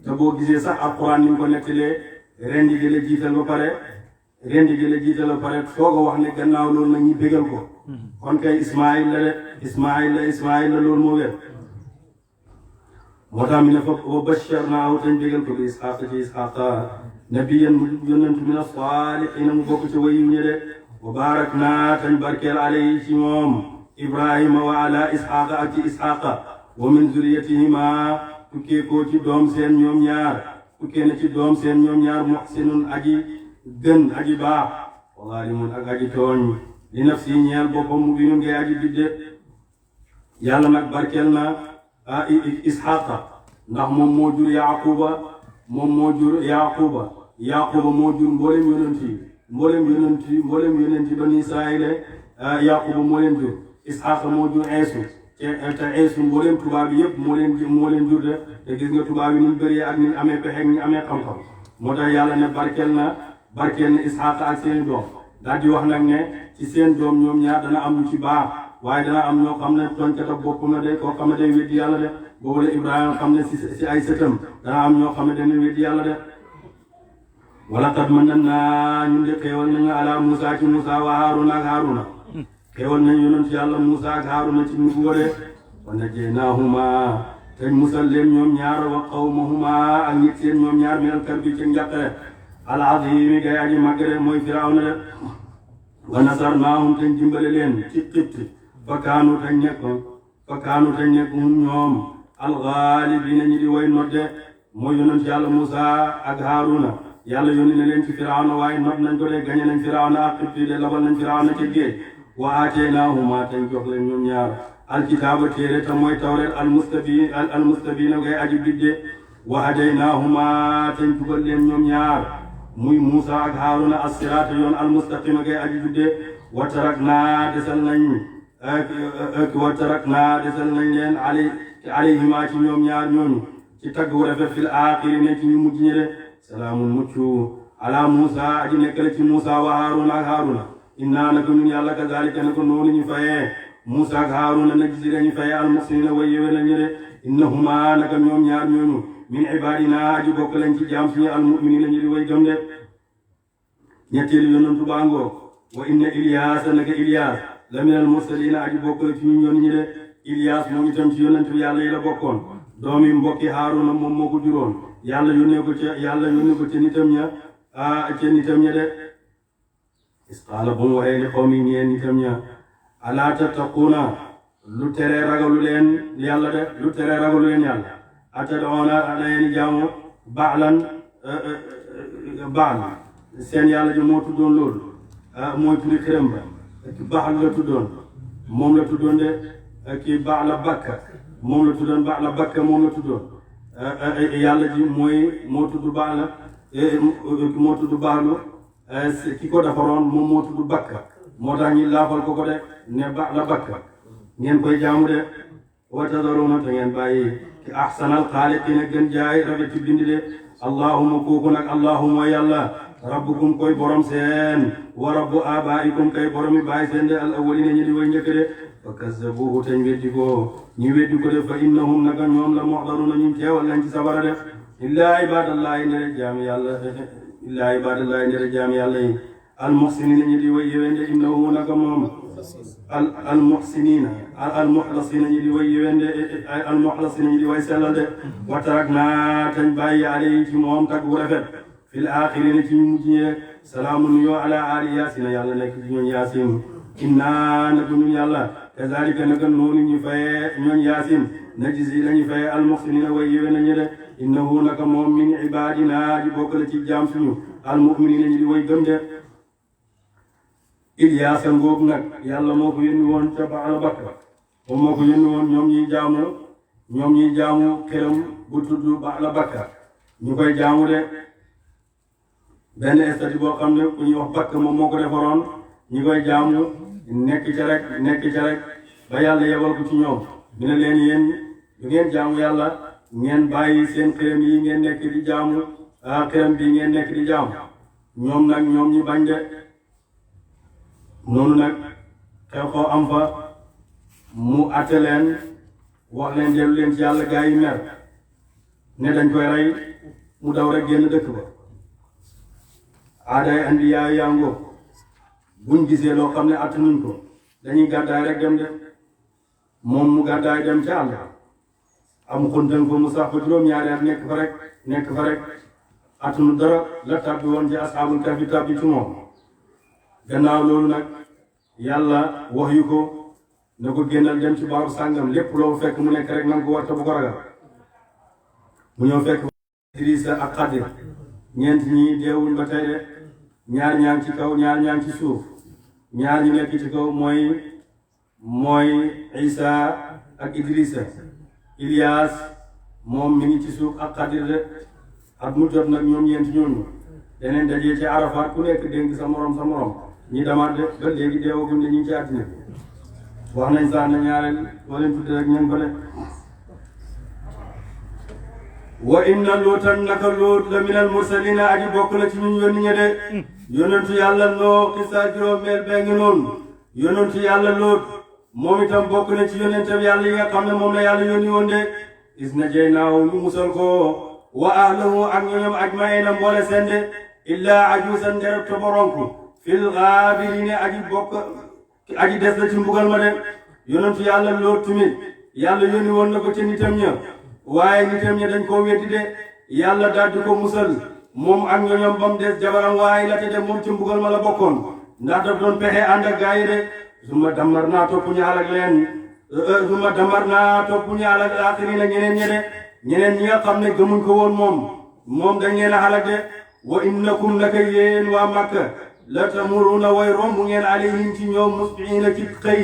Speaker 2: te boo gisee sax alquran ni mu ko nettalee rendi gi la jiital ba pare soog a wax ne gannaaw loolu nag ñu bégal ko kon kay Ismaïl la loolu moo wér moo tax mi ne fa wa basharnaahu tañ bégal ko bi Isxaaqa ci Isxaaqa nabiyyan mu yonent min as-saalihiina mu bokk ci wayu ñe de wa baaraknaa tañ barkeel alayhi ci moom Ibrahima wa ala Isxaaqa ak ci Isxaaqa wa min zuriyatihima tukkee ko ci doom seen ñoom ñaar tukkee na ci doom seen ñoom ñaar muhsinun aji gën aji baax wa zaalimun ak aji tooñ li nafsi ñeel boppam mubinun ngay aji bidde yàlla nag barkeel na isxaqa ndax moom moo jur yaquba moo jur yaquba moo jur mboolem yonent yi bani israila yaquba moo leen jur isxaqa moo jur eesu te eesu mboolem tubaab yi yëpp moo leen jur de te gis nga tubaab yi ni ñu bëree ak ni ñu amee pexe ni ñu amee xam-xam moo tax yàlla ne barkeel na isxaqa ak seeni doom daal di wax nag ne ci seen doom ñoom ñaar dana am ñu ci baax waaye dana am ñoo xam ne tooñkat ak bopp na de koo xam ne day weddi yàlla de boobu la Ibrahima xam ne si ay sëtam dana am ñoo xam ne dañuy weddi yàlla de wala kat mën naa ñun de xéewal nañu ala Moussa ci Moussa wa Haaruna ak Haaruna xéewal nañu yonent yàlla Moussa ak Haaruna ci nubuwa de wa najjaynaahuma teñ musal leen ñoom ñaar wa qawmahuma ak nit seen ñoom ñaar minal karbi ci njàqare al azimi gay aji màgg de mooy Firawna de wa nasarnaahum teñ dimbale leen ci Xipt fa kaanu teñ nekk ñoom alxaalibiina ñi di way nodde mooy yonent yàlla Moussa ak Haaruna yàlla yónni na leen ci Firawna waaye not nañ ko de gañe nañ Firawna ak Xipt de labal nañ Firawna ci géej wa aataynaahuma teñ jox leen ñoom ñaar alkitaaba téere te mooy tawreet almustabiina ngay aji bidde wa hadaynaahuma teñ jubal leen ñoom ñaar muy Moussa ak Haaruna as-siraata yoon almustaqima ngay aji bidde wa taraknaa desal nañ leen alayhima ci ñoom ñaar ñooñu ci tagg wu rafet fil aaxirina ci ñu mujj ñi de salaamun muccu ala Moussa aji nekkale ci Moussa wa Haaruna ak Haaruna innaa naka ñun yàlla kazaalika naka noonu ñu fayee Moussa ak Haaruna najzi lañu fayee almuxsiniina way yéwé lañu de innahuma naka ñoom ñaar ñooñu min ibaadina aji bokk lañ ci jaam suñu almu'miniina ñu di way gëm de ñetteelu yonantu baangoo wa inna Ilyaasa naka Ilyaas la minal mursaliina aji bokk la ci ñu yoon ñi de Ilyaas moom itam ci yonantu yàlla yi la bokkoon doomi mbokki Haaruna moom moo ko juróon yàlla yónnee ko ca nitam ña de isqaala bu mu waxee li xawmi ñeen nitam ña alaa tattaquuna lu tere ragalu leen yàlla atad'uuna alayni jaamu baal seen yàlla ji moo tuddoon loolu mooy turi xërëm ba baal la tuddoon moom la tuddoon de kii baala bakka moom la tuddoon yàlla ji moo tudd baala moo tudd baalu ki ko defaroon moom moo tudd bakka moo tax ñi laafal ko de ne baala bakka ngeen koy jaamu de wa tadaruuna te ngeen bàyyi ki ahsanal xaaliqiina gën jaay rafet ci bind de allahumma kooku nag allahumma yàlla rabbukum koy borom seen wa rabbu abaikum kay boromi bàyyi seen de al awwalina ñi di way njëkk de fa kazzabuhu teñ weddi ko de fa innahum naka ñoom la muxdaruna ñu teewal lañ ci sabara de illaa ibadallahi ndere jaami yàlla yi al muxsinina ñi di way yewende innahu naka moom al muxsinina al muxlasina ñi di way yewende al muxlasina ñi di way sellal de wa tarakna tañ bàyyi alayhi ci moom tag bu rafet fil aaxirina ci ñu mujj ñi de salaamun yoo ala ali yaasina yàlla nekk ci ñooñ yaasin inna naka ñun yàlla kazalika naka noonu ñu fayee ñooñ yaasin najzi lañu fayee al muxsinina way yewe nañu de innahu naka moom min ibadina ji bokk la ci jaam suñu al muminina ñi di way gëm de Ilyaasa ngóob nag yàlla moo ko yónni woon ca Baala Bakka moom moo ko yónni woon ñoom ñuy jaamu xeram bu tudd Baala Bakka ñu koy jaamu de benn estati boo xam ne ku ñuy wax Bakka moom moo ko defaroon ñu koy jaamu nekk ca rek ba yàlla yebal ko ci ñoom ñu ne leen yéen du ngeen jaamu yàlla ngeen bàyyi seen xeram yi ngeen nekk di jaamu xeram bi ngeen nekk di jaamu ñoom ñu bañ de noonu nag xew am fa mu atte leen wax leen dellu leen ci yàlla gaa yi mer ne dañ koy rey mu daw rek génn dëkk ba aaday andi yaa ngóob buñ gisee loo xam ne attanuñ ko dañuy gàddaay rek dem de moom mu gàddaay dem ca àll am xuntan ko mu sax fa juróom-ñaari at nekk fa rek attanu dara la tàbbi woon ci asxaabul kahfi tàbbi ci moom gannaaw loolu nag yàlla wax yu ko ne ko génnal dem ci baaru sàngam lépp loo fekk mu nekk rek na nga ko war te bu ko ragal mu ñëw fekk Idrissa ak Xadir ñeent ñi deewuñ ba tey de ñaar ñaa ngi ci kaw ñaar ñaa ngi ci suuf ñaar ñu nekk ci kaw mooy Isa ak Idrissa Ilias moom mi ngi ci suuf ak Xadir de at mu jot nag ñoom ñeenti ñooñu deneen dajee ci Arafat ku nekk dénk sa morom ñi damaat de ba léegi deewaguñ de ñu ngi ci àddina bi wax nañ sax na ñaareel woo leen tudde rek ñeen ko de wa inna luutan naka luut la minal mursalina aji bokk na ci ñu yónni ñe de yonentu yàlla noo xisa juróomeel bee ngi noonu yonentu yàlla luut moom itam bokk na ci yonentam yàlla yi nga xam ne moom la yàlla yónni woon de is na jey naaw ñu musal ko wa ahlahu ak ñoñom ajmaina mboole seen de illaa ajuusan ndereb toboronku fil gaabirine aji des la ci mbugal ma de yonentu yàlla luut tamit yàlla yónni woon na ko ci nitam ña waaye nitam ña dañ koo weddi de yàlla daal di ko musal moom ak ñoñom ba mu des jabaram waaye la te de moom ci mbugal ma la bokkoon ndax daf doon pexe ànd ak gaa yi de suma damar naa topp ñu alak leen suma damar naa topp ñu alak aaxirina ñeneen ñi nga xam ne gëmuñ ko woon moom dañ leen a alak de wa innakum naka yéen waa Makka la tamuruna way romb ngeen alayhim ci ñoom musbiina ci xëy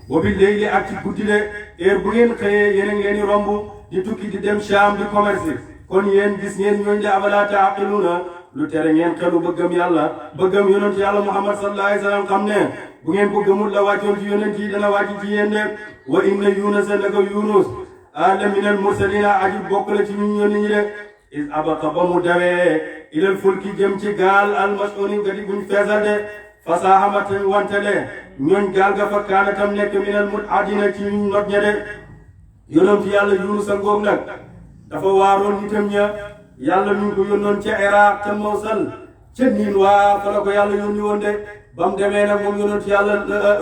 Speaker 2: wa bil layli ak ci guddi de heure bu ngeen xëyee yéen a ngi leen di romb di tukki di dem Sham di commerce kon yéen gis ngeen ñooñu de afalaa taaqiluuna lu tere ngeen xelu bëggam yàlla bëggam yonent yàlla Muhammad sallallahu alayhi wa sallam xam ne bu ngeen ko gëmul la wàccoon ci yonent yi dana wàcc ci yéen de wa inna Yunusa naka Yunus la minal mursalina aji bokk la ci ñu yónni ñi de is abaqa ba mu dawee ilal fulki jëm ci gaal almasuni gadi buñ feesal de fasahamatan wantele ñooñ gaal ga fa kaana tam nekk minal mutadina ci ñu not ña de yonent yàlla Yunus a ngoog nag dafa waaroon nitam ña yàlla mi ngi ko yónnoon ca Iraq ca Mawsal ca niin waa fa la ko yàlla yónni woon de ba mu demee nag moom yonent yàlla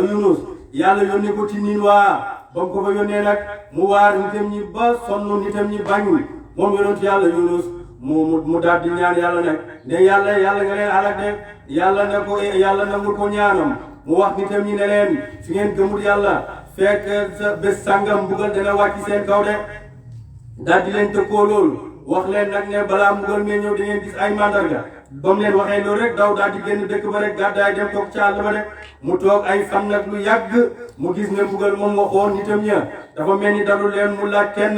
Speaker 2: Yunus yàlla yónni ko ci niin waa ba mu ko fa yónnee nag mu waar nitam ñi ba sonn nitam ñi bañul moom yonent yàlla Yunus mu daal di ñaan yàlla nag ne yàlla nga leen alak de yàlla nangul ko ñaanam mu wax nitam ñi ne leen fi ngeen gëmul yàlla fekk sa bés sàngam mbugal dana wàcc seen kaw de daal di leen tëkkoo loolu wax leen nag ne balaa mbugal mee ñëw da ngeen gis ay mandarga ba mu leen waxee loolu rek daw daal di génn dëkk ba rek gàddaay dem toog ca àll ba de mu toog ay fan nag lu yàgg mu gis ne mbugal moom waxoon nitam ña dafa mel ni dalul leen mu laaj kenn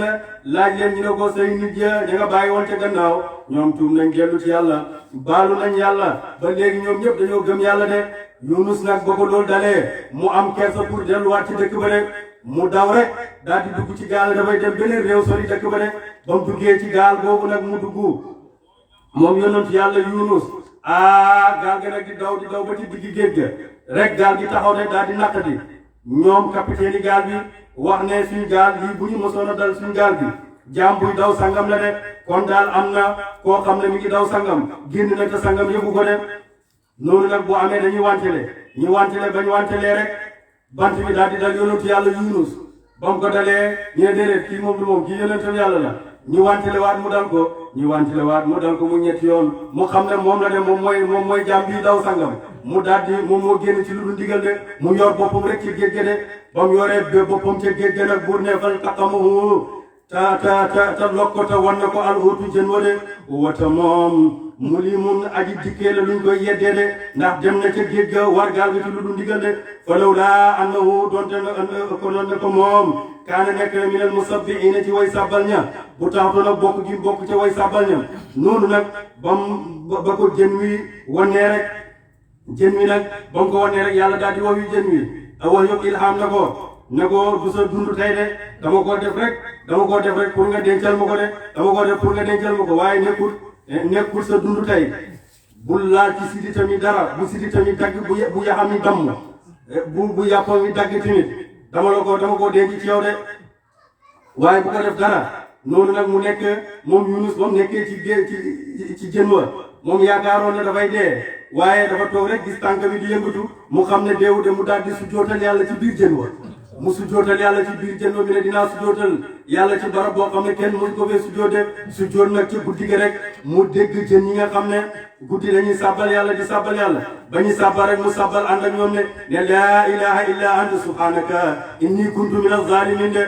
Speaker 2: laaj leen ñu ne ko say nit ya ña nga bàyyi woon ca gannaaw ñoom tuub nañ dellu ci yàlla baalu nañ yàlla ba léegi ñoom ñëpp dañoo gëm yàlla de Yunus nag ba ko loolu dalee mu am kersa pour delluwaat ci dëkk ba de mu daw rek daal di dugg ci gaal dafay dem beneen réew sori dëkk ba de ba mu duggee ci gaal boobu nag mu dugg moom yonent yàlla Yunus gaal ga nag di daw ba ci diggi géej ga rek gaal gi taxaw ne daal di naqati ñoom capitaine yi gaal bi wax ne suñu gaal lii bu ñu mosoon a dal suñu gaal bi jaam buy daw sangam la de kon daal am na koo xam ne mi ngi daw sangam génn na te sangam yëgu ko de noonu nag bu amee dañuy wantele bañ wantelee rek bant bi daal di dal yonent yàlla Yunus ba mu ko dalee ñu ne déedéet kii moom du moom kii yonentam yàlla la ñu wantele waat mu dal ko mu ñetti yoon mu xam ne moom la de moom mooy jaam bi daw sangam mu daal di moom moo génn ci lu dul ndigal de mu yor boppam rek ci géej gi de ba mu yoree boppam ca géej gi nag buur ne fal taqamahu ta lokk ko te wan na ko alxuutu jën wa de wata moom mu li mun aji dikkee la luñ koy yeddee de ndax dem na ca géej ga war gaal ga ci lu dul ndigal de falaw laa annahu doonte ko noon ne ko moom kaana nekk na minal musabbihiina ci way sàbbal ña bu taxato nag bokk gi bokk ca way sàbbal ña noonu nag ba ko jën wi wannee rek jën wi nag ba mu ko wannee rek yàlla daal di wax yu jën wi wax yëpp ilham na ko du sa dund tey de dama koo def rek pour nga dencal ma ko de dama koo def pour nga dencal ma ko waaye nekkul sa dund tey bul laal ci sidi tamit dara bu sidi tamit dagg bu yaxam ni damm bu yàppam mi dagg tamit dama koo denc ci yow de waaye bu ko def dara noonu nag mu nekk moom Yunus ba mu nekkee ci jën wa moom yaakaaroon ne dafay dee waaye dafa toog rek gis tànk bi di yëngatu mu xam ne deewu de mu daal di sujjootal yàlla ci biir jën wa mu sujjootal yàlla ci biir jëndoo bi ne dinaa sujjootal yàlla ci barab boo xam ne kenn mënu ko fee sujjootee sujjoot nag ci guddi gi rek mu dégg jën ñi nga xam ne guddi dañuy sàbbal yàlla di sàbbal yàlla ba ñu sàbbal rek mu sàbbal ànd ak ñoom ne laa ilaha illa anta subhanaka inni kuntu min az-zalimin de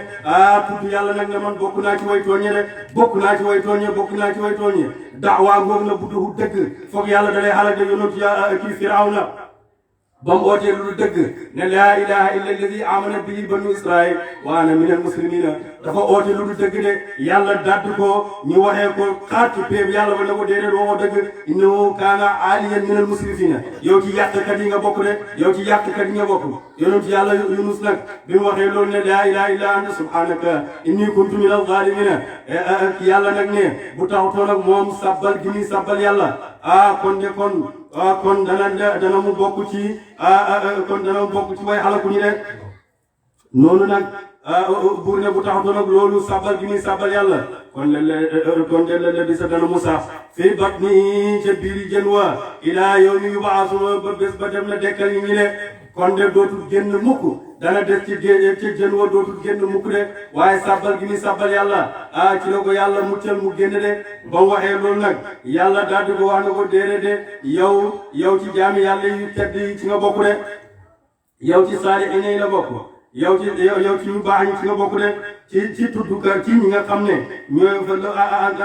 Speaker 2: tudd yàlla nag ne man bokk naa ci way tooñe de bokk naa ci way tooñe daawaa ngoog na bu duhu dëgg foog yàlla da lay xalak de yonent kii Firawna ba mu ootee lu dëgg ne laa ilaha illa alladi amana bihi banu israil wa ana min al muslimina dafa oote lu dëgg de yàlla dadd ko ñu waxee ko xaat ci péeb yàlla ba ne ko déedéet waxoo dëgg innahu kaana aliyan min al musrifina yow ci yàqkat yi nga bokk de yow ci yàqkat yi nga bokk yonent yàlla Yunus nag bi mu waxee loolu ne laa ilaha illa anta subhanaka inni kuntu min al zalimina yàlla nag ne bu taxutoon ak moom sabbal gi muy sabbal yàlla kon dana mu bokk ci way xalaku ñi de noonu nag buur ne bu taxutoon ak loolu sabbal gi muy sabbal yàlla kon de bisa dana mu sax fii batni ca biiri jën wa ilaa yawmi yubaasuna ba bés ba dem na dekkal ñi ñi de kon de dootul génn mukk dana des ci jën wa dootul génn mukk de waaye sabbal gi muy sabbal yàlla ci la ko yàlla muccal mu génn de ba mu waxee loolu nag yàlla daal di ko wax na ko déedéet de yow ci jaami yàlla yu tedd yi ci nga bokk de yow ci saalihiin yi la bokk yow ci ñu baax ñi ci nga bokk de ci tudduka ci ñi nga xam ne ñooy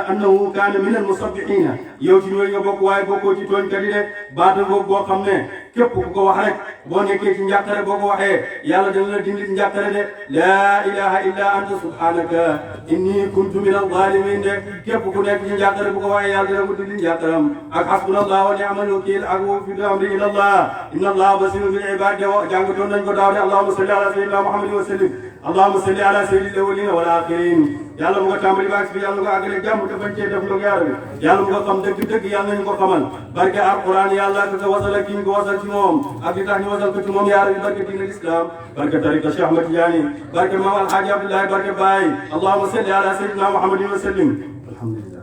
Speaker 2: annahu kaana minal musabbihiina yow ci ñooy nga bokk waaye bokkoo ci tooñkat yi de baata boobu boo xam ne képp ku ko wax rek boo nekkee ci njàqare boo ko waxee yàlla dana la dindi njàqare de laa ilaha illa anta subhanaka inni kuntu minaz zalimin de képp ku nekk ci njàqare bu ko waxee yàlla dana ko dindi njàqaram ak hasbunallahu wa ni'mal wakiil ak fi amri ila allah inna allah basirun bil ibad de jàngatoon nañ ko daaw de allahumma salli ala sayyidina muhammadin wa sallim allahumma salli ala sayyidil awwalin wal akhirin yàlla mu ko tàmbali baag bi yàlla mu ko àggale jàmm te bañ cee def lu yaara bi yàlla mu ko xam dëgg-dëgg yàlla nañu ko xamal barke alquran yàlla ak ko wasal ak ki ñu ko wasal ci moom ak li tax ñu wasal ko ci moom yaara bi barke diine l'islam barke tariqa Cheikh Ahmad Tidiane barke maam alhaaji Abdoulaye barke Baye allahumma salli ala sayyidina muhammadin wa sallim alhamdulillah